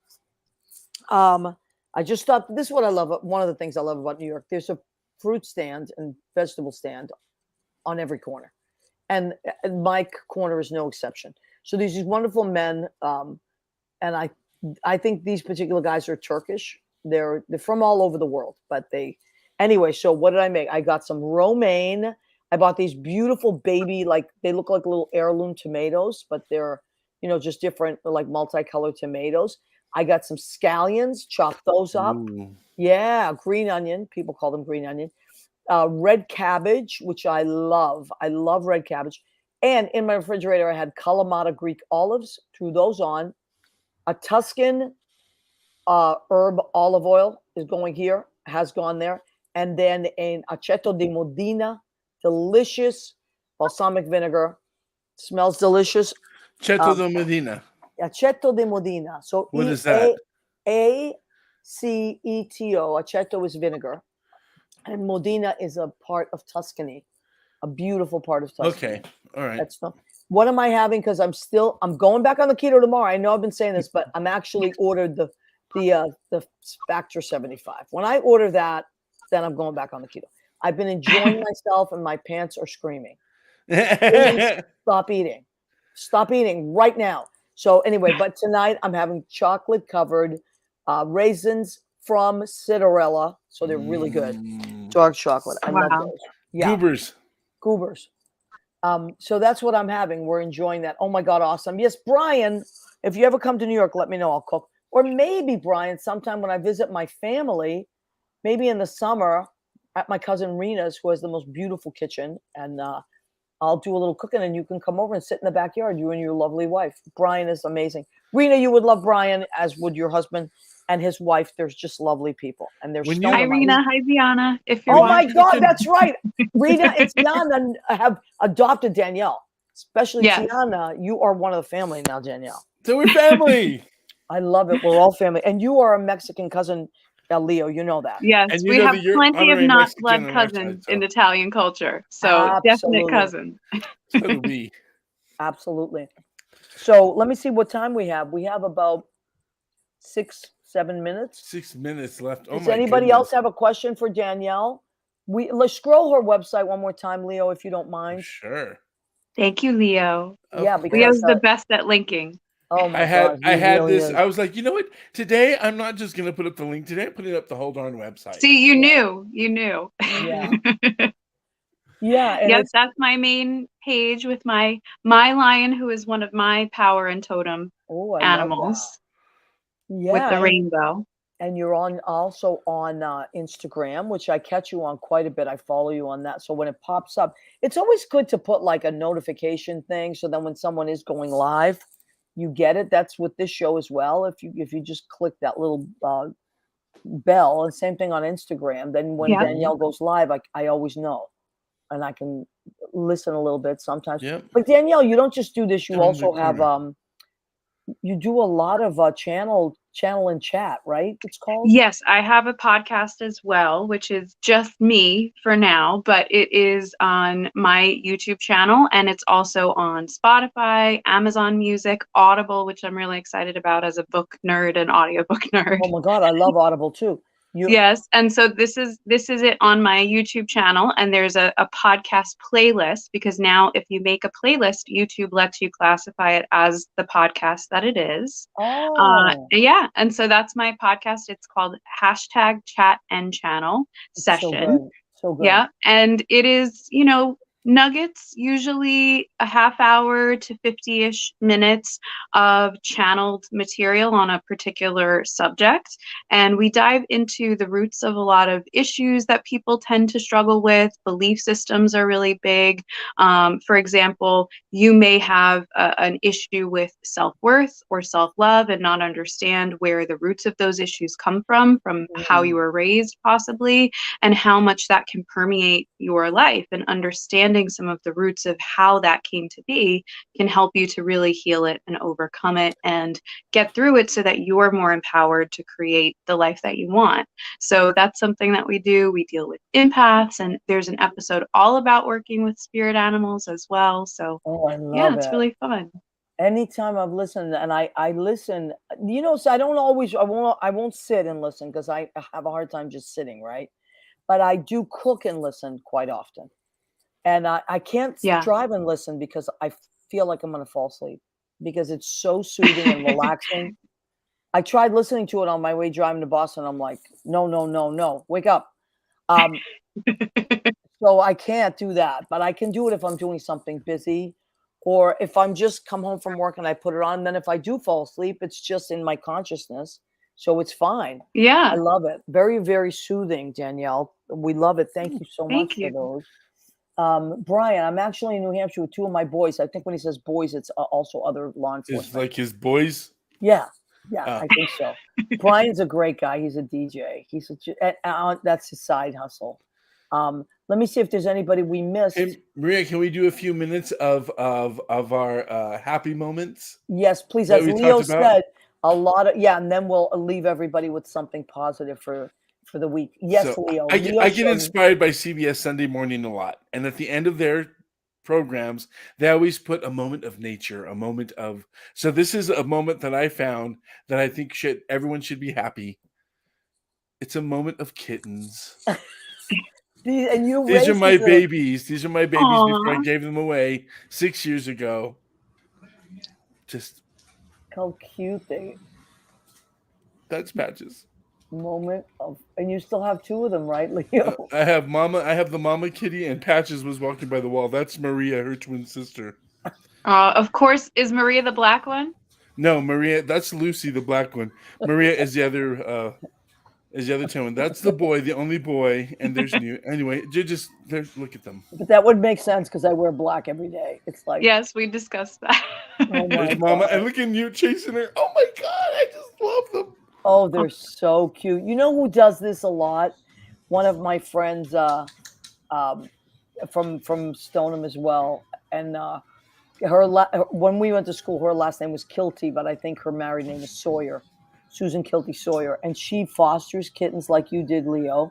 I just thought this is what I love. One of the things I love about New York, there's a fruit stand and vegetable stand on every corner. And my corner is no exception. So there's these wonderful men. And I think these particular guys are Turkish. They're from all over the world, but anyway, so what did I make? I got some romaine. I bought these beautiful baby, like they look like little heirloom tomatoes, but they're just different like multicolored tomatoes. I got some scallions, chop those up. Ooh. Yeah, green onion. People call them green onion. Red cabbage, which I love. I love red cabbage. And in my refrigerator, I had Kalamata Greek olives. Threw those on. A Tuscan herb olive oil is going here, has gone there. And then an aceto di Modena, delicious balsamic vinegar. Smells delicious. Cheto de Medina. Aceto di Modena. So What is that? Aceto. Aceto is vinegar. And Modena is a part of Tuscany, a beautiful part of Tuscany. Okay. All right. That's not. What am I having? Because I'm going back on the keto tomorrow. I know I've been saying this, but I'm actually ordered the Factor 75. When I order that, then I'm going back on the keto. I've been enjoying myself, and my pants are screaming. Please stop eating. Stop eating right now. So anyway, but tonight I'm having chocolate covered raisins from Citarella. So they're really good. Dark chocolate. I love those. Yeah. Goobers. So that's what I'm having. We're enjoying that. Oh my God, awesome. Yes, Brian, if you ever come to New York, let me know. I'll cook. Or maybe, Brian, sometime when I visit my family, maybe in the summer at my cousin Rena's, who has the most beautiful kitchen, and I'll do a little cooking, and you can come over and sit in the backyard, you and your lovely wife. Brian is amazing. Rena, you would love Brian, as would your husband and his wife. There's just lovely people. And there's Hi, Rena. Hi, Diana. If you're my God, that's right. Rena and Tiana have adopted Danielle. Especially Tiana. You are one of the family now, Danielle. So we're family. I love it. We're all family. And you are a Mexican cousin, Leo. You know that. Yes, we have plenty of not blood cousins in Italian culture. So definite cousin. So do we. Absolutely. So let me see what time we have. We have about 6-7 minutes. 6 minutes left. Does anybody else have a question for Danielle? Let's scroll her website one more time, Leo, if you don't mind. Sure. Thank you, Leo. Yeah, because Leo's the best at linking. Oh my God. I had really this. I was like, you know what? Today I'm not just gonna put up the link. Today I'm putting up the whole darn website. See, you knew. Yeah. Yeah. Yes, that's my main page with my lion, who is one of my power and totem animals. Yeah. With the rainbow. And you're also on Instagram, which I catch you on quite a bit. I follow you on that. So when it pops up, it's always good to put like a notification thing. So then when someone is going live, you get it. That's with this show as well. If you just click that little bell, and same thing on Instagram, then when Danielle goes live, I always know, and I can listen a little bit sometimes. Yep. But Danielle, you don't just do this. You also have you do a lot of channel and chat, right? It's called? Yes, I have a podcast as well, which is just me for now, but it is on my YouTube channel, and it's also on Spotify, Amazon Music, Audible, which I'm really excited about as a book nerd and audiobook nerd. Oh my God, I love Audible too. Yes, and so this is it on my YouTube channel, and there's a podcast playlist, because now if you make a playlist, YouTube lets you classify it as the podcast that it is. Yeah, and so that's my podcast. It's called #ChatNChannel Session. So good. Yeah, and it is, nuggets, usually a half hour to 50-ish minutes of channeled material on a particular subject. And we dive into the roots of a lot of issues that people tend to struggle with. Belief systems are really big. For example, you may have an issue with self-worth or self-love and not understand where the roots of those issues come from how you were raised possibly, and how much that can permeate your life. And understanding some of the roots of how that came to be can help you to really heal it and overcome it and get through it so that you're more empowered to create the life that you want. So that's something that we do. We deal with empaths, and there's an episode all about working with spirit animals as well. So I love it's really fun. Anytime I've listened, and I listen, so I won't sit and listen, because I have a hard time just sitting, right? But I do cook and listen quite often. And I can't drive and listen, because I feel like I'm going to fall asleep, because it's so soothing and relaxing. I tried listening to it on my way driving to Boston. I'm like, no, wake up. So I can't do that, but I can do it if I'm doing something busy Or if I'm just come home from work and I put it on, then if I do fall asleep, it's just in my consciousness. So it's fine. Yeah. I love it. Very, very soothing, Danielle. We love it. Thank you so Thank much you. for those. Brian, I'm actually in New Hampshire with two of my boys. I think when he says boys, it's also other law enforcement. It's like his boys. Yeah, I think so. Brian's a great guy. He's a DJ. That's his side hustle. Let me see if there's anybody we missed. Hey, Maria, can we do a few minutes of our happy moments? Yes, please. that As we Leo talked about? said, a lot of and then we'll leave everybody with something positive for the week. Yes, So Leo. I Leo get showed- inspired by CBS Sunday Morning a lot, and at the end of their programs, they always put a moment of nature, a moment of. So this is a moment that I found that I think everyone should be happy. It's a moment of kittens. These are my babies. These are my babies before I Aw. gave them away 6 years ago. Just How cute they that's Patches. moment of, and you still have two of them, right, Leo? I have the mama kitty, and Patches was walking by the wall. That's Maria, her twin sister. Of course, is Maria the black one? No, Maria, that's Lucy, the black one. Maria is the other twin one. That's the boy, the only boy, and there's new. Anyway, look at them. But that would make sense because I wear black every day. It's like, Yes, we discussed that. oh my There's Mama, God. and look at you chasing her. Oh my God, I just love them. Oh, they're so cute. You know who does this a lot? One of my friends from Stoneham as well. And when we went to school, her last name was Kilty, but I think her married name is Sawyer, Susan Kilty Sawyer. And she fosters kittens like you did, Leo,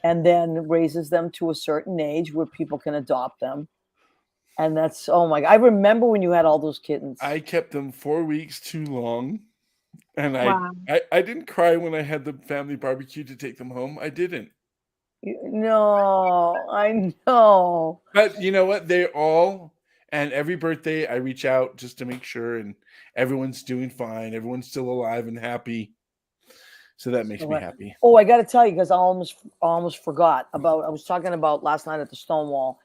and then raises them to a certain age where people can adopt them. And that's, oh my God. I remember when you had all those kittens. I kept them 4 weeks too long. And Wow. I didn't cry when I had the family barbecue to take them home. I didn't. No, I know. But you know what? And every birthday I reach out just to make sure, and everyone's doing fine. Everyone's still alive and happy. So that makes me happy. Oh, I got to tell you, because I almost forgot about, I was talking about last night at the Stonewall.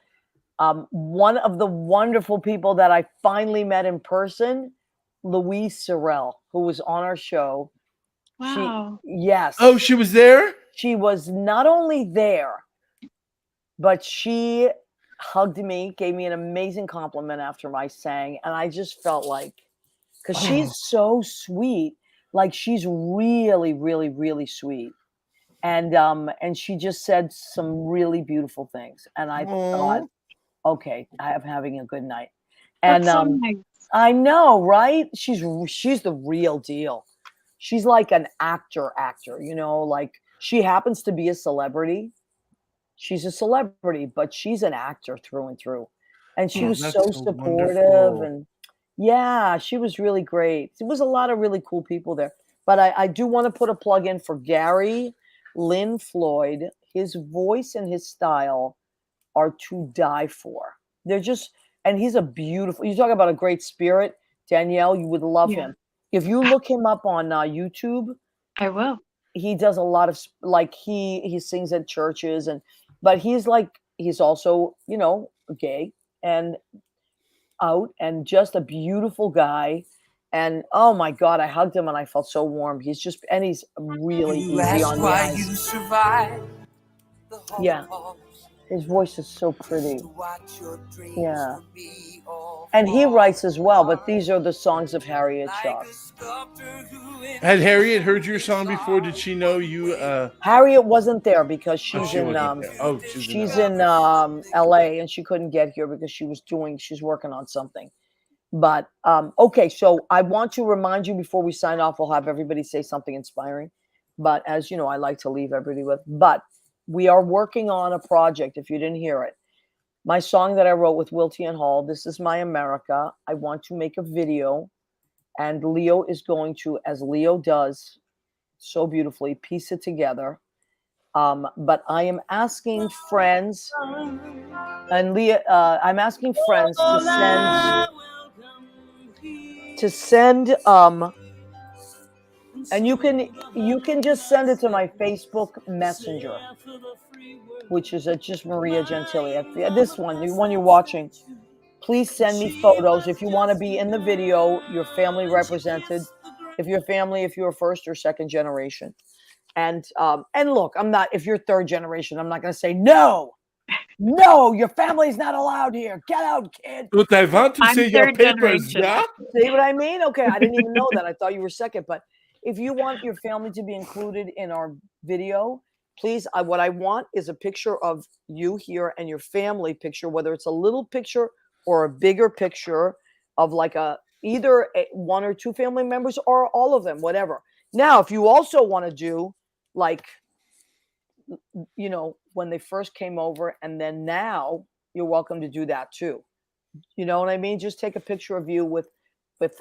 One of the wonderful people that I finally met in person, Louise Sorrell, who was on our show. Wow. Yes. Oh, she was there? She was not only there, but she hugged me, gave me an amazing compliment after I sang. And I just felt like, because she's so sweet, like she's really, really, really sweet. And she just said some really beautiful things. And I thought, okay, I'm having a good night. And That's so nice. I know, right? She's the real deal. She's like an actor, you know, like she happens to be a celebrity. She's a celebrity, but she's an actor through and through. And she was so supportive. wonderful. And yeah, she was really great. There was a lot of really cool people there. But I do want to put a plug in for Gary Lynn Floyd. His voice and his style are to die for. They're just, and he's a beautiful, you talk about a great spirit, Danielle, you would love him. If you look him up on YouTube, I will. He does a lot of, like, he sings at churches, but he's also, you know, gay and out and just a beautiful guy. And oh my God, I hugged him and I felt so warm. He's really easy on the eyes. Yeah. His voice is so pretty. Yeah. And he writes as well, but these are the songs of Harriet Shaw. Had Harriet heard your song before? Did she know you? Harriet wasn't there because she's in LA and she couldn't get here because she's working on something. But okay, so I want to remind you before we sign off, we'll have everybody say something inspiring. But as you know, I like to leave everybody with, but we are working on a project, if you didn't hear it. My song that I wrote with Wiltie and Hall, This Is My America. I want to make a video, and Leo is going to, as Leo does so beautifully, piece it together. But I am asking friends, and Leah, I'm asking friends to send and you can just send it to my Facebook Messenger, which is just Maria Gentili. This one, the one you're watching. please send me photos. If you want to be in the video, your family represented. If you're first or second generation. And look, I'm not, if you're third generation, I'm not going to say, no, your family's not allowed here. Get out, kid. But I want to I'm see your third papers, generation. yeah? See what I mean? Okay, I didn't even know that. I thought you were second. But if you want your family to be included in our video, please, what I want is a picture of you here and your family picture, whether it's a little picture or a bigger picture of like either one or two family members or all of them, whatever. Now, if you also want to do like, you know, when they first came over and then now, you're welcome to do that too. You know what I mean? Just take a picture of you with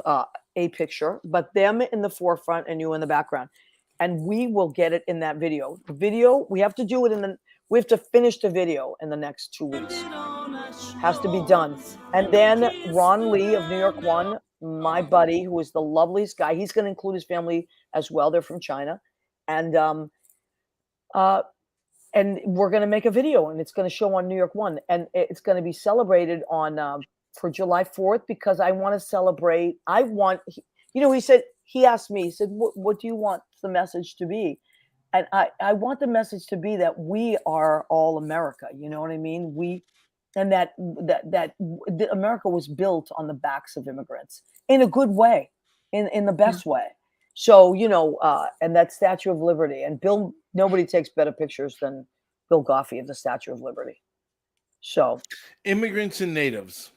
a picture, but them in the forefront and you in the background. And we will get it in that video. The video, we have to do it we have to finish the video in the next 2 weeks. Has to be done. And then Ron Lee of New York One, my buddy, who is the loveliest guy, he's going to include his family as well. They're from China. And we're going to make a video and it's going to show on New York One. And it's going to be celebrated on for July 4th because I want to celebrate. He asked me, he said, what do you want the message to be? And I want the message to be that we are all America. You know what I mean? That America was built on the backs of immigrants in a good way, in the best way. So, you know, and that Statue of Liberty, and nobody takes better pictures than Bill Goffey of the Statue of Liberty. So immigrants and natives.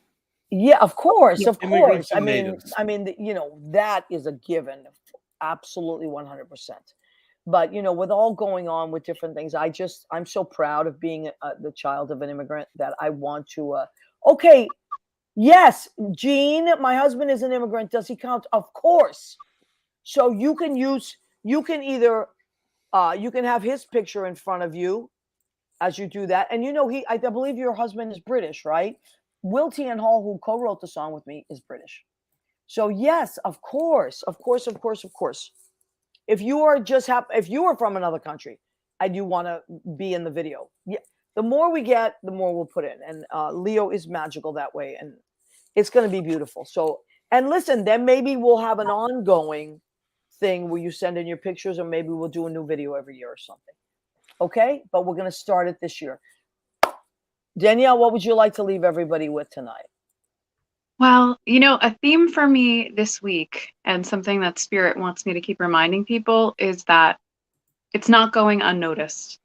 Yeah, of course, of Immigrants course. and natives. I mean, you know, that is a given, absolutely 100%. But, you know, with all going on with different things, I'm so proud of being the child of an immigrant that I want to, okay, yes, Gene, my husband is an immigrant. Does he count? Of course. So you can either, you can have his picture in front of you as you do that. And, you know, I believe your husband is British, right? Will T. and Hall, who co-wrote the song with me, is British. So yes, of course. If you are if you are from another country and you want to be in the video, yeah, the more we get, the more we'll put in. And Leo is magical that way, and it's going to be beautiful. So, and listen, then maybe we'll have an ongoing thing where you send in your pictures, or maybe we'll do a new video every year or something. Okay, but we're going to start it this year. Danielle, what would you like to leave everybody with tonight? Well, you know, a theme for me this week, and something that Spirit wants me to keep reminding people, is that it's not going unnoticed.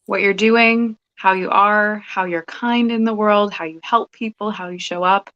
What you're doing, how you are, how you're kind in the world, how you help people, how you show up,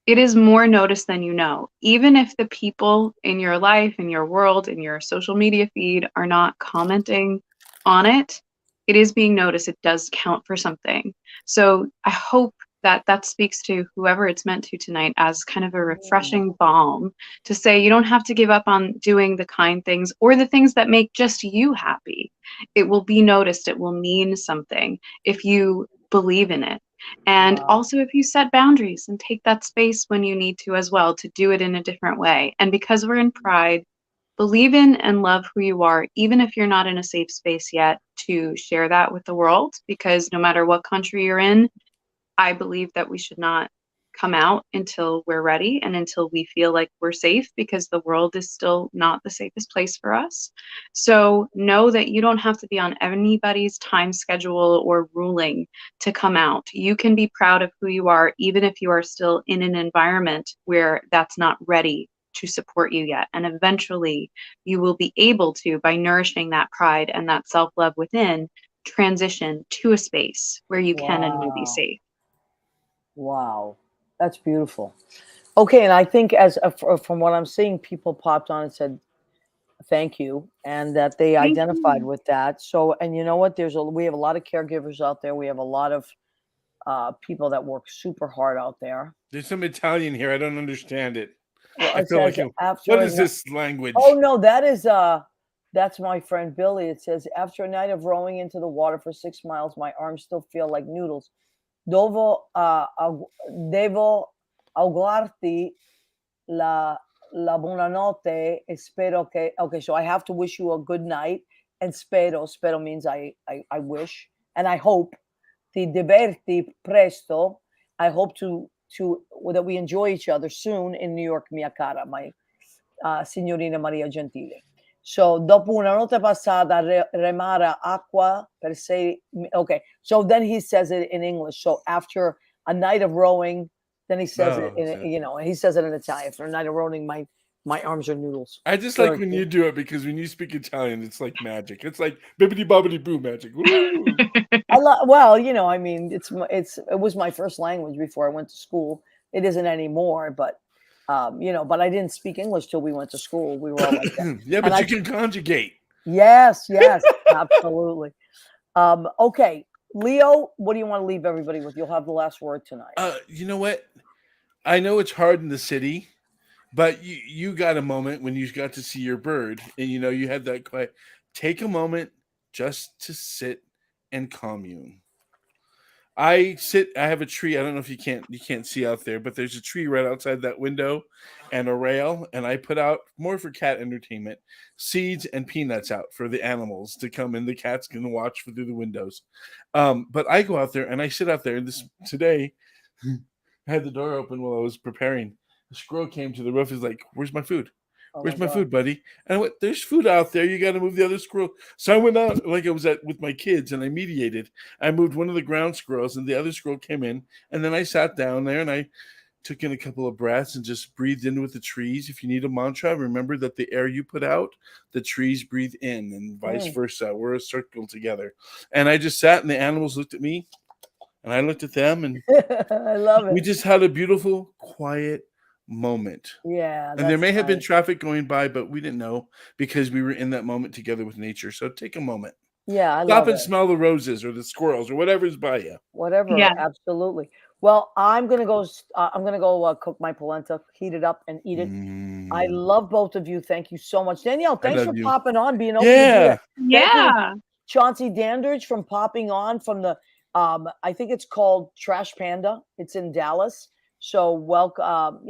it is more noticed than you know. Even if the people in your life, in your world, in your social media feed are not commenting on it, it is being noticed. It does count for something. So I hope that speaks to whoever it's meant to tonight as kind of a refreshing balm to say you don't have to give up on doing the kind things or the things that make just you happy. It will be noticed. It will mean something if you believe in it. And also if you set boundaries and take that space when you need to as well, to do it in a different way. And because we're in Pride, believe in and love who you are, even if you're not in a safe space yet, to share that with the world, because no matter what country you're in, I believe that we should not come out until we're ready and until we feel like we're safe, because the world is still not the safest place for us. So know that you don't have to be on anybody's time schedule or ruling to come out. You can be proud of who you are, even if you are still in an environment where that's not ready to support you yet. And eventually you will be able to, by nourishing that pride and that self-love within, transition to a space where you can and will be safe. Wow, that's beautiful. Okay, and I think from what I'm seeing, people popped on and said thank you, and that they identified with that. So, and you know what? We have a lot of caregivers out there. We have a lot of people that work super hard out there. There's some Italian here. I don't understand it. Well, I feel like what is this language? Oh no, that's my friend Billy. It says, after a night of rowing into the water for 6 miles, my arms still feel like noodles. Devo augurarti la buonanotte e spero che. Okay, so I have to wish you a good night, and spero means I wish, and I hope ti diverti presto. I hope to that we enjoy each other soon in New York, mia cara, my signorina Maria Gentile. So, dopo una notte passata remare acqua per sei. Okay. So then he says it in English. So after a night of rowing, then he says it in, he says it in Italian. For a night of rowing, my arms are noodles. I just like when you do it, because when you speak Italian, it's like magic. It's like bibbidi bobbidi boo magic. Well, I mean, it was my first language before I went to school. It isn't anymore, but but I didn't speak English till we went to school. We were all like that. Yeah, but you can conjugate. Yes, absolutely. Okay, Leo, what do you want to leave everybody with? You'll have the last word tonight. You know what? I know it's hard in the city, but you got a moment when you got to see your bird, and you had that quiet. Take a moment just to sit and commune. I have a tree. I don't know if you can't see out there, but there's a tree right outside that window and a rail. And I put out, more for cat entertainment, seeds and peanuts out for the animals to come, and the cats can watch through the windows. But I go out there and I sit out there, and today I had the door open while I was preparing. The squirrel came to the roof. He's like, "Where's my food? Where's my food, buddy?" And I went, "There's food out there. You got to move the other squirrel." So I went out like I was with my kids, and I mediated. I moved one of the ground squirrels, and the other squirrel came in. And then I sat down there, and I took in a couple of breaths and just breathed in with the trees. If you need a mantra, remember that the air you put out, the trees breathe in, and vice versa. We're a circle together. And I just sat, and the animals looked at me, and I looked at them, and I love it. We just had a beautiful, quiet moment. Yeah. And there may have been traffic going by, but we didn't know because we were in that moment together with nature. So take a moment. Yeah, I Stop love and it. smell the roses or the squirrels or whatever's by you. Whatever, absolutely. Well, I'm gonna go. Cook my polenta, heat it up, and eat it. I love both of you. Thank you so much, Danielle. Thanks for popping on, being open. Yeah. Chauncey Dandridge from popping on from the. I think it's called Trash Panda. It's in Dallas. So welcome.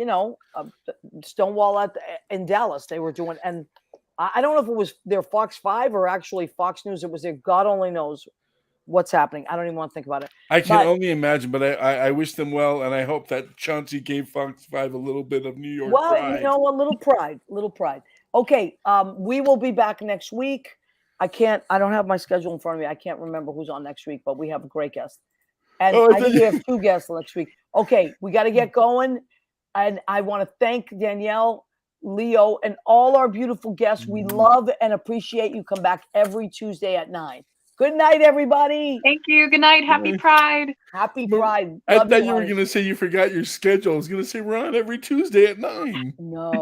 Stonewall in Dallas. They were doing, and I don't know if it was their Fox 5 or actually Fox News. It was their. God only knows what's happening. I don't even want to think about it. I can only imagine, but I wish them well, and I hope that Chauncey gave Fox 5 a little bit of New York pride. a little pride. Okay, we will be back next week. I don't have my schedule in front of me. I can't remember who's on next week, but we have a great guest. And I think we have 2 guests next week. Okay, we got to get going. And I want to thank Danielle, Leo, and all our beautiful guests. We love and appreciate you. Come back every Tuesday at 9. Good night, everybody. Thank you. Good night. Happy Pride. Happy Pride. I thought you were going to say you forgot your schedule. I was going to say we're on every Tuesday at 9. No.